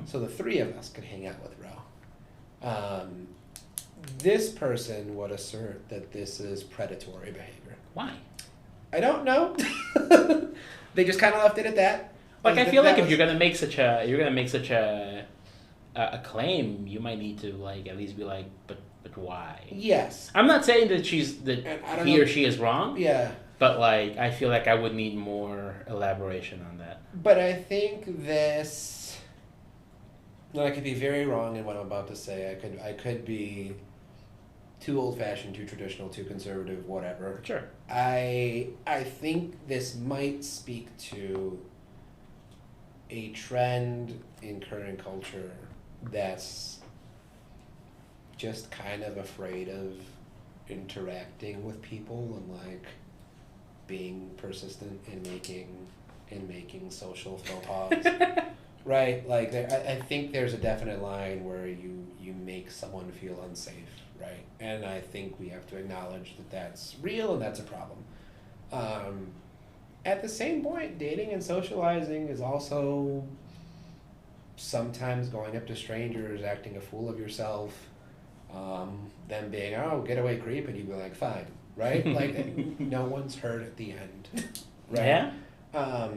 Speaker 1: so the three of us can hang out with Ro. This person would assert that this is predatory behavior.
Speaker 2: Why?
Speaker 1: I don't know. They just kind of left it at that.
Speaker 2: Like, I feel like if you're gonna make such a claim, you might need to like at least be like, but why?
Speaker 1: Yes.
Speaker 2: I'm not saying that he or she is wrong.
Speaker 1: Yeah.
Speaker 2: But like, I feel like I would need more elaboration on that.
Speaker 1: But I think this. No, I could be very wrong in what I'm about to say. I could be too old-fashioned, too traditional, too conservative, whatever.
Speaker 2: Sure.
Speaker 1: I think this might speak to a trend in current culture that's just kind of afraid of interacting with people and like being persistent in making social faux pas. Right? Like I think there's a definite line where you make someone feel unsafe, right? And I think we have to acknowledge that that's real and that's a problem. At the same point, dating and socializing is also sometimes going up to strangers, acting a fool of yourself, them being, oh, get away creep, and you be like, fine, right? Like, no one's hurt at the end, right?
Speaker 2: Yeah.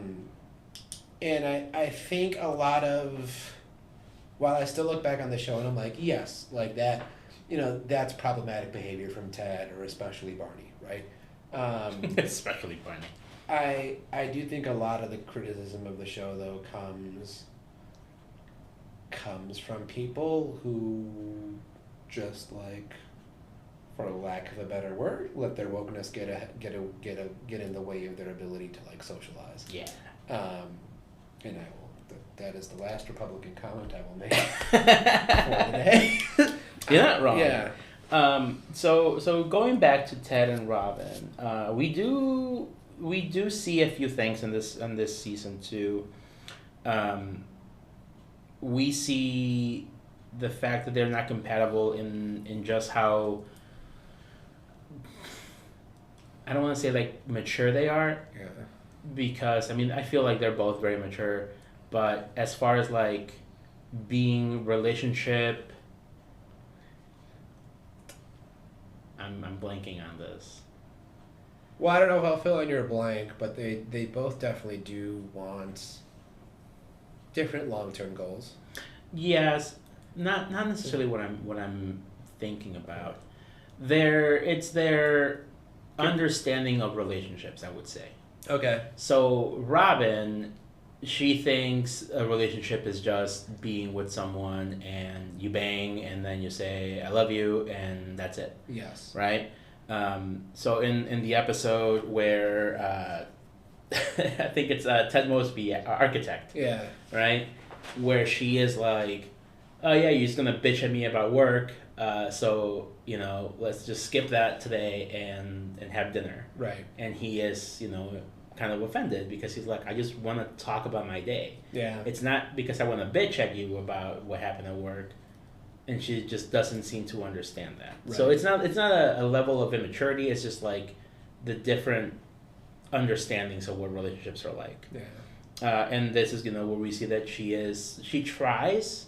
Speaker 1: And I think a lot of, while I still look back on the show and I'm like, yes, like that, that's problematic behavior from Ted or especially Barney, right?
Speaker 2: Especially Barney.
Speaker 1: I do think a lot of the criticism of the show though comes from people who just like, for lack of a better word, let their wokeness get in the way of their ability to like socialize.
Speaker 2: Yeah.
Speaker 1: And that is the last Republican comment I will make for the day.
Speaker 2: You're not wrong.
Speaker 1: Yeah.
Speaker 2: So going back to Ted and Robin, we do see a few things in this season too. We see the fact that they're not compatible in just how, I don't want to say like mature they are.
Speaker 1: Yeah.
Speaker 2: Because I feel like they're both very mature, but as far as like being relationship, I'm blanking on this.
Speaker 1: Well, I don't know if I'll fill in your blank, but they both definitely do want different long-term goals.
Speaker 2: Yes, not necessarily what I'm thinking about. It's their understanding of relationships, I would say.
Speaker 1: Okay.
Speaker 2: So Robin, she thinks a relationship is just being with someone and you bang and then you say I love you and that's it.
Speaker 1: Yes.
Speaker 2: Right. So in the episode where I think it's Ted Mosby, architect.
Speaker 1: Yeah.
Speaker 2: Right. Where she is like, oh yeah, you're just gonna bitch at me about work. So let's just skip that today and have dinner.
Speaker 1: Right.
Speaker 2: And he is kind of offended because he's like, I just want to talk about my day.
Speaker 1: Yeah.
Speaker 2: It's not because I want to bitch at you about what happened at work. And she just doesn't seem to understand that. Right. So it's not a level of immaturity. It's just like the different understandings of what relationships are like.
Speaker 1: Yeah.
Speaker 2: And this is where we see that she tries,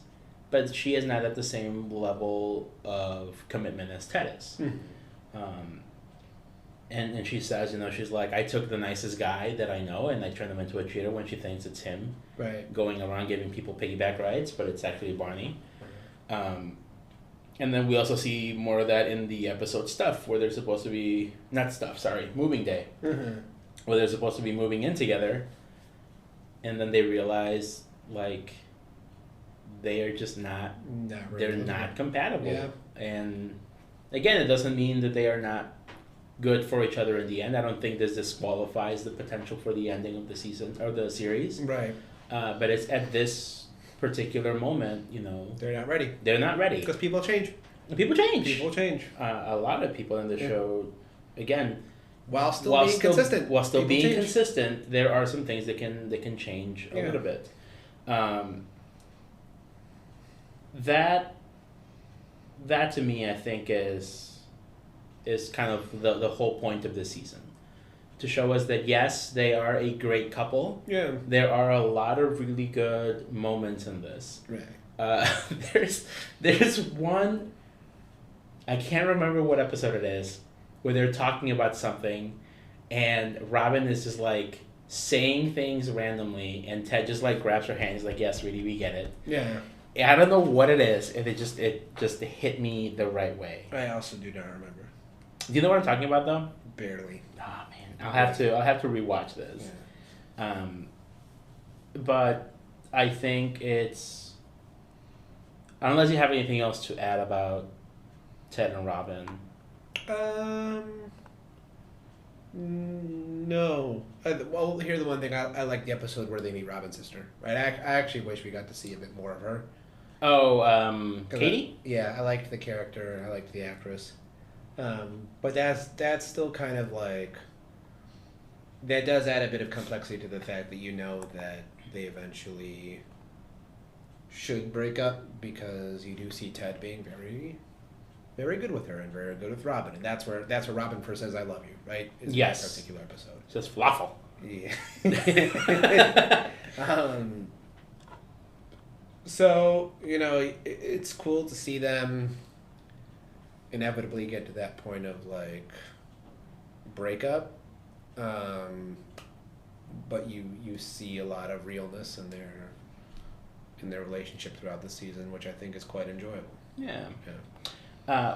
Speaker 2: but she is not at the same level of commitment as Ted is. And she says, she's like, I took the nicest guy that I know and I turned him into a cheater when she thinks it's him.
Speaker 1: Right.
Speaker 2: Going around giving people piggyback rides, but it's actually Barney. And then we also see more of that in the episode Stuff, where they're supposed to be, Moving Day.
Speaker 1: Mm-hmm.
Speaker 2: Where they're supposed to be moving in together. And then they realize, like, they are just not
Speaker 1: really
Speaker 2: they're not compatible.
Speaker 1: Yeah.
Speaker 2: And again, it doesn't mean that they are not good for each other in the end. I don't think this disqualifies the potential for the ending of the season or the series.
Speaker 1: Right.
Speaker 2: But it's at this particular moment, you know,
Speaker 1: They're not ready.
Speaker 2: they're not ready.
Speaker 1: Because people change.
Speaker 2: People change.
Speaker 1: People change.
Speaker 2: A lot of people in the show, again,
Speaker 1: While still being consistent.
Speaker 2: While still
Speaker 1: People
Speaker 2: being
Speaker 1: change.
Speaker 2: consistent, there are some things that can change a little bit. That to me, I think is kind of the whole point of this season, to show us that yes, they are a great couple.
Speaker 1: Yeah.
Speaker 2: There are a lot of really good moments in this.
Speaker 1: Right.
Speaker 2: There's one, I can't remember what episode it is, where they're talking about something, and Robin is just like saying things randomly, and Ted just like grabs her hand. He's like, "Yes, sweetie, we get it."
Speaker 1: Yeah.
Speaker 2: I don't know what it is, and it just hit me the right way.
Speaker 1: I also do not remember.
Speaker 2: Do you know what I'm talking about though?
Speaker 1: Barely.
Speaker 2: Oh man, I'll have to rewatch this.
Speaker 1: Yeah.
Speaker 2: But I think it's, unless you have anything else to add about Ted and Robin.
Speaker 1: No. Well, here's the one thing. I like the episode where they meet Robin's sister. Right. I actually wish we got to see a bit more of her.
Speaker 2: Oh, Katie?
Speaker 1: I liked the character. I liked the actress. But that's still kind of like, that does add a bit of complexity to the fact that you know that they eventually should break up, because you do see Ted being very, very good with her and very good with Robin, and that's where Robin first says "I love you," right? Is
Speaker 2: yes.
Speaker 1: That particular episode.
Speaker 2: It's just falafel.
Speaker 1: Yeah. So, you know, it's cool to see them inevitably get to that point of like breakup, but you see a lot of realness in their relationship throughout the season, which I think is quite enjoyable.
Speaker 2: Yeah.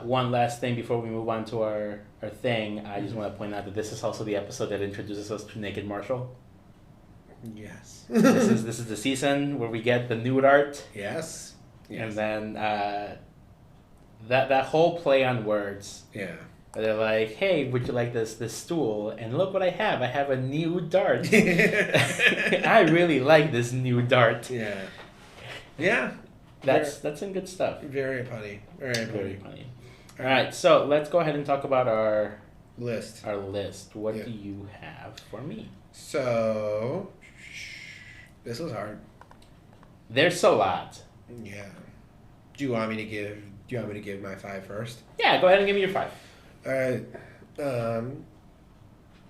Speaker 2: One last thing before we move on to our thing, I just want to point out that this is also the episode that introduces us to Naked Marshall.
Speaker 1: Yes.
Speaker 2: This is the season where we get the nude art.
Speaker 1: Yes.
Speaker 2: And then that whole play on words.
Speaker 1: Yeah.
Speaker 2: They're like, "Hey, would you like this stool? And look what I have. I have a new dart. I really like this new dart."
Speaker 1: Yeah. Yeah.
Speaker 2: That's some good stuff.
Speaker 1: Very funny.
Speaker 2: Very funny. All right, so let's go ahead and talk about our
Speaker 1: list.
Speaker 2: What do you have for me?
Speaker 1: So, this was hard.
Speaker 2: There's a lot.
Speaker 1: Yeah. Do you want me to give my 5 first?
Speaker 2: Yeah, go ahead and give me your 5.
Speaker 1: All right.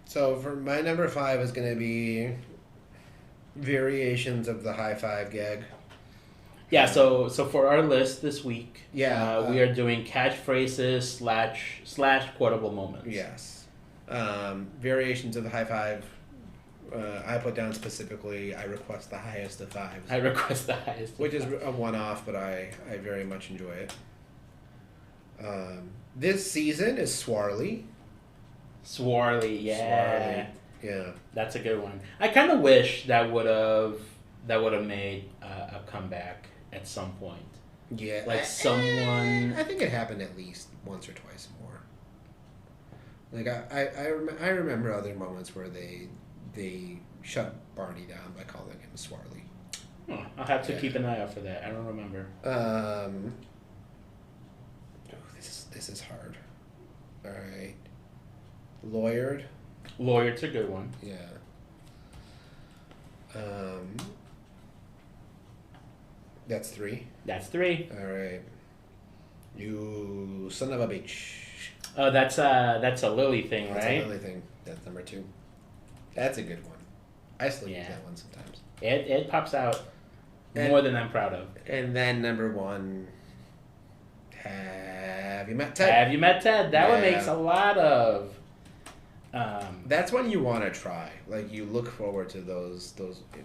Speaker 1: So for my number 5 is going to be variations of the high five gag.
Speaker 2: Yeah, so for our list this week, we are doing catchphrases / quotable moments.
Speaker 1: Yes. Variations of the high five. I put down specifically, I request the highest of 5s.
Speaker 2: I request the highest.
Speaker 1: Which is a one-off, but I very much enjoy it. This season is Swarly.
Speaker 2: Swarly, yeah.
Speaker 1: Swarly. Yeah.
Speaker 2: That's a good one. I kind of wish that would have made a comeback at some point.
Speaker 1: Yeah.
Speaker 2: Like someone...
Speaker 1: I think it happened at least once or twice more. Like, I remember other moments where they shut Barney down by calling him Swarly.
Speaker 2: Oh, I'll have to keep an eye out for that. I don't remember.
Speaker 1: This is hard. All right. Lawyered.
Speaker 2: Lawyered's a good one.
Speaker 1: Yeah. That's 3.
Speaker 2: That's 3.
Speaker 1: All right. You son of a bitch.
Speaker 2: Oh, that's a Lily thing, right?
Speaker 1: That's a Lily thing. That's number 2. That's a good one. I still use that one sometimes.
Speaker 2: It pops out more than I'm proud of.
Speaker 1: And then number 1, have you met Ted?
Speaker 2: Have you met Ted? That one makes a lot of...
Speaker 1: that's one you want to try. Like, you look forward to those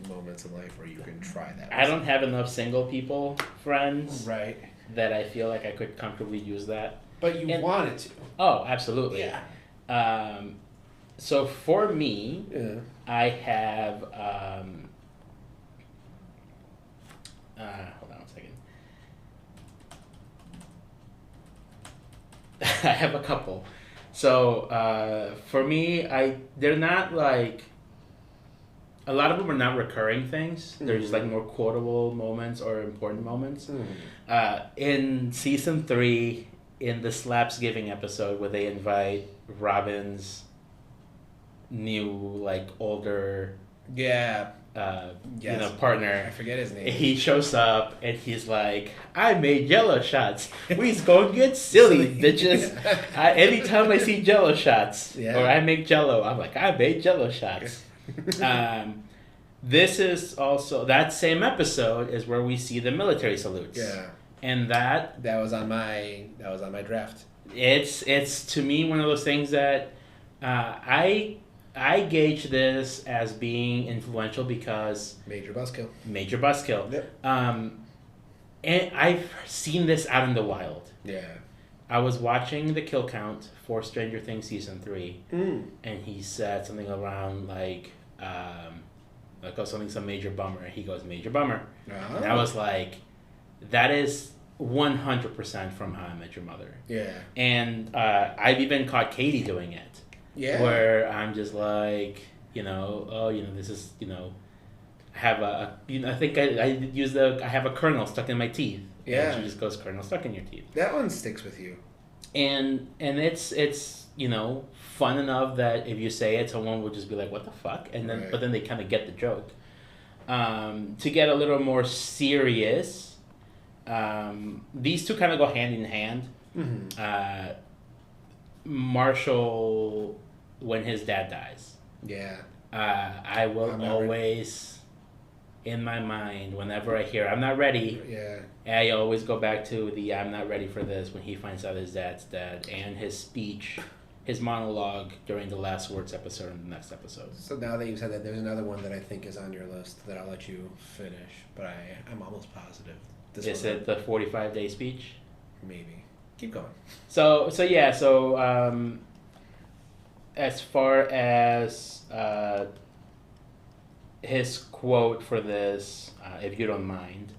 Speaker 1: moments in life where you can try that.
Speaker 2: I don't have enough single people friends.
Speaker 1: Right.
Speaker 2: That I feel like I could comfortably use that.
Speaker 1: But you wanted to.
Speaker 2: Oh, absolutely.
Speaker 1: Yeah.
Speaker 2: So for me, I have... hold on one second. I have a couple. So for me, they're not like a lot of them are not recurring things. They're just like more quotable moments or important moments. In season 3, in the Slapsgiving episode where they invite Robin's new like older partner.
Speaker 1: I forget his name.
Speaker 2: He shows up and he's like, I made Jello shots. We's gonna get silly, bitches. Anytime I see Jello shots or I make Jello, I'm like, I made Jello shots. This is also that same episode is where we see the military salutes.
Speaker 1: Yeah.
Speaker 2: And that
Speaker 1: was on my draft.
Speaker 2: It's to me one of those things that I gauge this as being influential because
Speaker 1: Major buzzkill.
Speaker 2: Yep. And I've seen this out in the wild.
Speaker 1: Yeah.
Speaker 2: I was watching the kill count for Stranger Things season 3, and he said something around like some major bummer. And he goes major bummer, and I was like, that is 100% from How I Met Your Mother.
Speaker 1: Yeah.
Speaker 2: And I've even caught Katie doing it.
Speaker 1: Yeah.
Speaker 2: Where I'm just like, this is, I have I think I have a kernel stuck in my teeth.
Speaker 1: Yeah.
Speaker 2: And she just goes, kernel stuck in your teeth.
Speaker 1: That one sticks with you.
Speaker 2: And it's fun enough that if you say it, someone will just be like, what the fuck? And then, but then they kind of get the joke. To get a little more serious, these two kind of go hand in hand. Marshall, when his dad dies.
Speaker 1: Yeah.
Speaker 2: I will always, in my mind, whenever I hear I'm not ready, I always go back to the I'm not ready for this when he finds out his dad's dead and his speech, his monologue during the Last Words episode and the next episode.
Speaker 1: So now that you've said that, there's another one that I think is on your list that I'll let you finish, but I'm almost positive.
Speaker 2: Is it the 45-day speech?
Speaker 1: Maybe. Keep going.
Speaker 2: So as far as his quote for this, if you don't mind.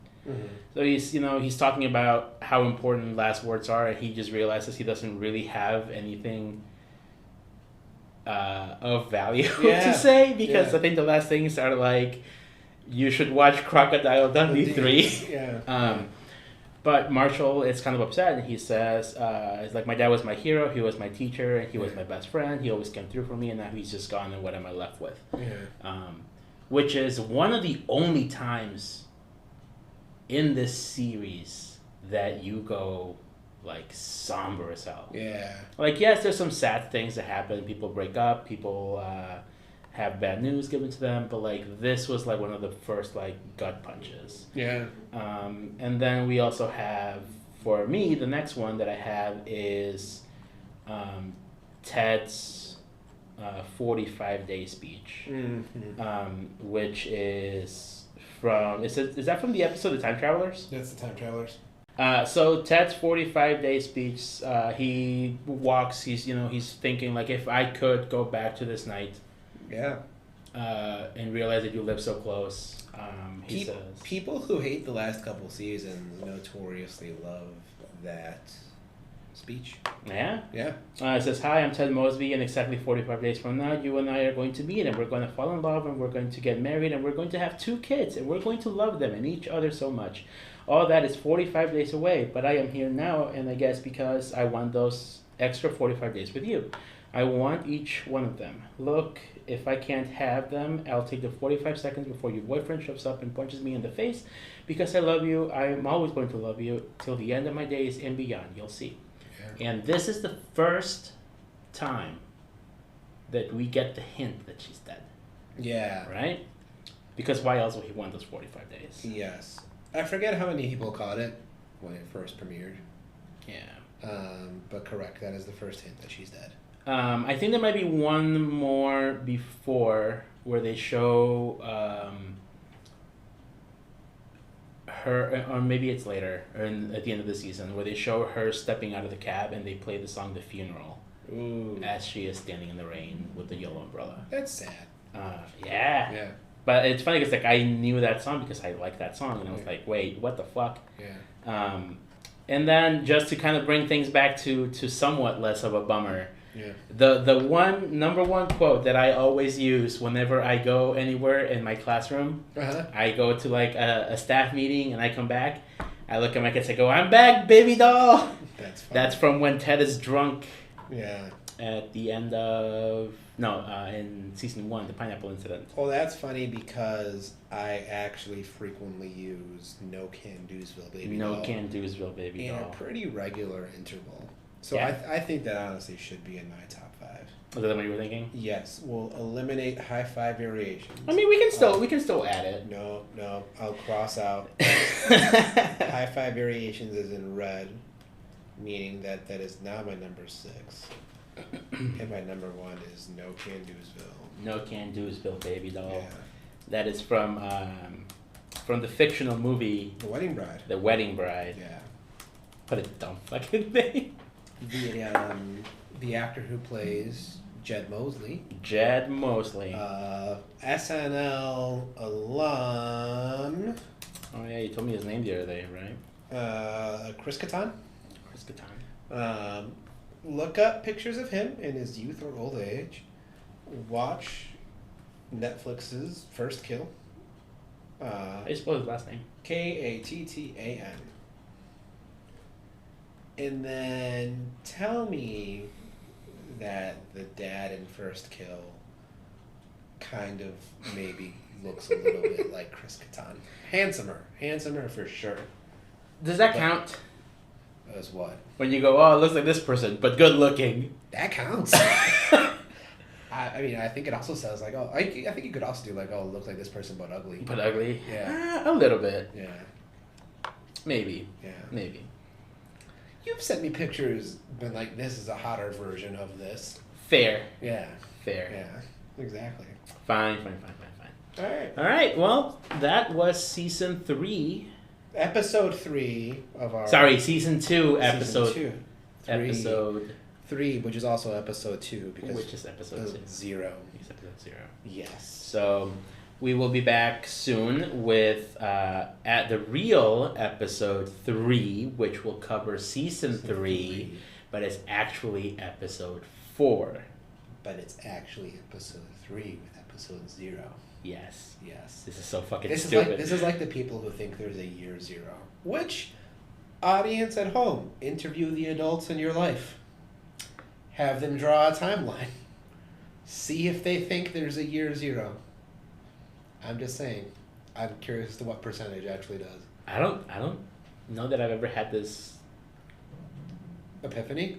Speaker 2: So he's talking about how important last words are, and he just realizes he doesn't really have anything of value to say, because I think the last things are like, you should watch Crocodile Dundee 3. But Marshall is kind of upset, and he says, it's like, my dad was my hero, he was my teacher, and he was my best friend, he always came through for me, and now he's just gone, and what am I left with? Which is one of the only times in this series that you go, like, somber as hell.
Speaker 1: Yeah.
Speaker 2: Like, yes, there's some sad things that happen, people break up, people have bad news given to them, but like this was like one of the first like gut punches.
Speaker 1: Yeah.
Speaker 2: And then we also have, for me, the next one that I have is Ted's 45-day speech, which is from, is that from the episode The Time Travelers?
Speaker 1: That's The Time Travelers.
Speaker 2: So Ted's 45-day speech, he walks, he's thinking like, if I could go back to this night, and realize that you live so close. He says
Speaker 1: people who hate the last couple seasons notoriously love that speech.
Speaker 2: Yeah.
Speaker 1: Yeah.
Speaker 2: It says, "Hi, I'm Ted Mosby, and exactly 45 days from now, you and I are going to meet, and we're going to fall in love, and we're going to get married, and we're going to have 2 kids, and we're going to love them and each other so much. All that is 45 days away, but I am here now, and I guess because I want those extra 45 days with you. I want each one of them. Look, if I can't have them, I'll take the 45 seconds before your boyfriend shows up and punches me in the face. Because I love you, I'm always going to love you till the end of my days and beyond. You'll see." Yeah. And this is the first time that we get the hint that she's dead.
Speaker 1: Yeah.
Speaker 2: Right? Because why else would he want those 45 days?
Speaker 1: Yes. I forget how many people caught it when it first premiered.
Speaker 2: Yeah.
Speaker 1: But correct, that is the first hint that she's dead.
Speaker 2: I think there might be one more before where they show her, or maybe it's later, or at the end of the season, where they show her stepping out of the cab and they play the song "The Funeral."
Speaker 1: Ooh. As
Speaker 2: she is standing in the rain with the yellow umbrella.
Speaker 1: That's sad.
Speaker 2: Yeah. Yeah. But it's funny because like I knew that song because I like that song, and I was like, wait, what the fuck?
Speaker 1: Yeah.
Speaker 2: And then just to kind of bring things back to somewhat less of a bummer.
Speaker 1: Yeah.
Speaker 2: The number one quote that I always use whenever I go anywhere in my classroom, I go to like a staff meeting and I come back, I look at my kids, I go, "I'm back, baby doll."
Speaker 1: That's funny.
Speaker 2: That's from when Ted is drunk.
Speaker 1: Yeah.
Speaker 2: At the end of in season 1, the pineapple incident.
Speaker 1: Well, that's funny because I actually frequently use No Can Do'sville Baby Doll.
Speaker 2: No Can Do'sville Baby Doll.
Speaker 1: In a pretty regular interval. So
Speaker 2: Yeah.
Speaker 1: I think that honestly should be in my top 5.
Speaker 2: Was that what you were thinking?
Speaker 1: Yes, we'll eliminate high 5 variations.
Speaker 2: I mean, we can still add it.
Speaker 1: No, I'll cross out. High 5 variations is in red, meaning that is now my number 6. And my number 1 is No Can Do'sville.
Speaker 2: No Can Do'sville Baby Doll.
Speaker 1: Yeah.
Speaker 2: That is from the fictional movie
Speaker 1: The Wedding Bride.
Speaker 2: The Wedding Bride.
Speaker 1: Yeah.
Speaker 2: What a dumb fucking name.
Speaker 1: The actor who plays Jed Mosley.
Speaker 2: Jed Mosley.
Speaker 1: SNL alum.
Speaker 2: Oh yeah, you told me his name the other day, right?
Speaker 1: Chris Kattan.
Speaker 2: Chris Kattan.
Speaker 1: Look up pictures of him in his youth or old age. Watch Netflix's First Kill.
Speaker 2: How do you spell his last name?
Speaker 1: Kattan. And then tell me that the dad in First Kill kind of maybe looks a little bit like Chris Kattan. Handsomer for sure.
Speaker 2: Does that count?
Speaker 1: As what?
Speaker 2: When you go, oh, it looks like this person, but good looking.
Speaker 1: That counts. I mean, I think it also says like, oh, I think you could also do like, oh, it looks like this person but ugly.
Speaker 2: But ugly?
Speaker 1: Yeah.
Speaker 2: A little bit.
Speaker 1: Yeah.
Speaker 2: Maybe.
Speaker 1: Yeah.
Speaker 2: Maybe.
Speaker 1: You've sent me pictures, been like, this is a hotter version of this.
Speaker 2: Fair.
Speaker 1: Yeah.
Speaker 2: Fair.
Speaker 1: Yeah. Exactly.
Speaker 2: Fine.
Speaker 1: All right.
Speaker 2: All right. Well, that was season 3.
Speaker 1: Episode 3 of our...
Speaker 2: Sorry, season 2, episode...
Speaker 1: Season 2.
Speaker 2: Episode...
Speaker 1: 3, which is also episode 2. Because
Speaker 2: which is episode 2.
Speaker 1: 0.
Speaker 2: It's episode 0.
Speaker 1: Yes.
Speaker 2: So, we will be back soon with at the real episode 3, which will cover season 3, but it's actually episode 4.
Speaker 1: But it's actually episode 3 with episode 0.
Speaker 2: Yes.
Speaker 1: Yes.
Speaker 2: This is so fucking stupid.
Speaker 1: This is like the people who think there's a year 0. Which, audience at home, interview the adults in your life. Have them draw a timeline. See if they think there's a year 0. I'm just saying. I'm curious as to what percentage actually does.
Speaker 2: I don't know that I've ever had this
Speaker 1: epiphany.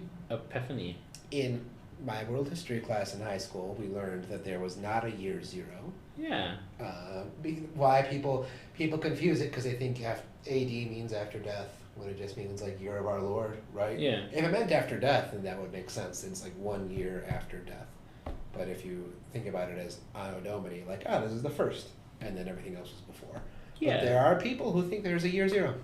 Speaker 1: In my world history class in high school, we learned that there was not a year 0.
Speaker 2: Yeah.
Speaker 1: Why people confuse it because they think AD means after death when it just means like year of our Lord, right?
Speaker 2: Yeah.
Speaker 1: If it meant after death, then that would make sense. It's like 1 year after death. But if you think about it as Anno Domini, like, this is the first, and then everything else was before.
Speaker 2: Yeah.
Speaker 1: But there are people who think there's a year 0.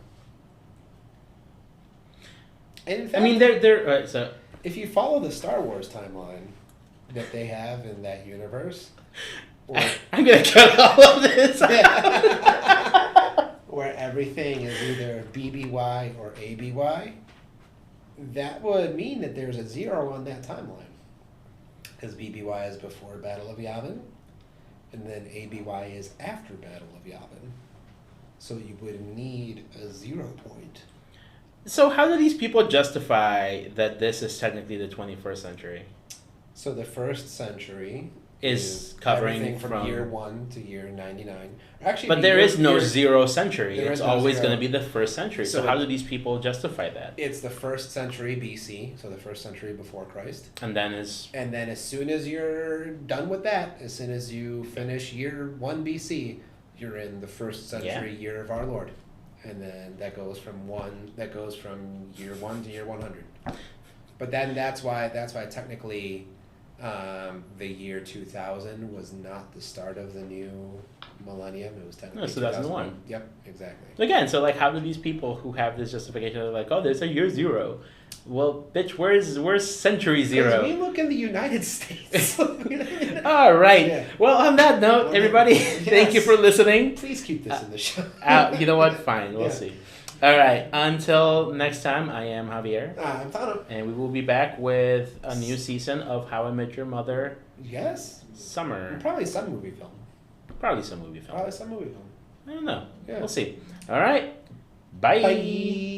Speaker 1: And in fact,
Speaker 2: I mean, they're so.
Speaker 1: If you follow the Star Wars timeline that they have in that universe,
Speaker 2: I'm gonna cut all of this.
Speaker 1: Where everything is either BBY or ABY, that would mean that there's a 0 on that timeline. Because BBY is before Battle of Yavin, and then ABY is after Battle of Yavin. So you would need a 0 point.
Speaker 2: So how do these people justify that this is technically the 21st century?
Speaker 1: So the first century
Speaker 2: is covering
Speaker 1: everything from year 1 to year 99. Actually,
Speaker 2: but there is no 0 century. It's always going to be the first century.
Speaker 1: So
Speaker 2: how do these people justify that?
Speaker 1: It's the first century BC, so the first century before Christ.
Speaker 2: And then
Speaker 1: as soon as you're done with that, as soon as you finish year 1 BC, you're in the first century year of our Lord. And then that goes from year 1 to year 100. But then that's why technically the year 2000 was not the start of the new millennium. It was technically
Speaker 2: 2001.
Speaker 1: Yep, exactly.
Speaker 2: Again, so like, how do these people who have this justification are like, oh, there's a year 0? Well, bitch, where's century 0?
Speaker 1: We look in the United States.
Speaker 2: All right. Yeah. Well, on that note, everybody, thank you for listening.
Speaker 1: Please keep this in the show.
Speaker 2: You know what? Fine. We'll see. All right. Until next time, I am Javier,
Speaker 1: I'm Thano.
Speaker 2: and we will be back with a new season of How I Met Your Mother
Speaker 1: Yes.
Speaker 2: Summer.
Speaker 1: Probably some movie film.
Speaker 2: Probably some movie film.
Speaker 1: Probably some movie film.
Speaker 2: I don't know.
Speaker 1: Yeah.
Speaker 2: We'll see. All right. Bye.
Speaker 1: Bye.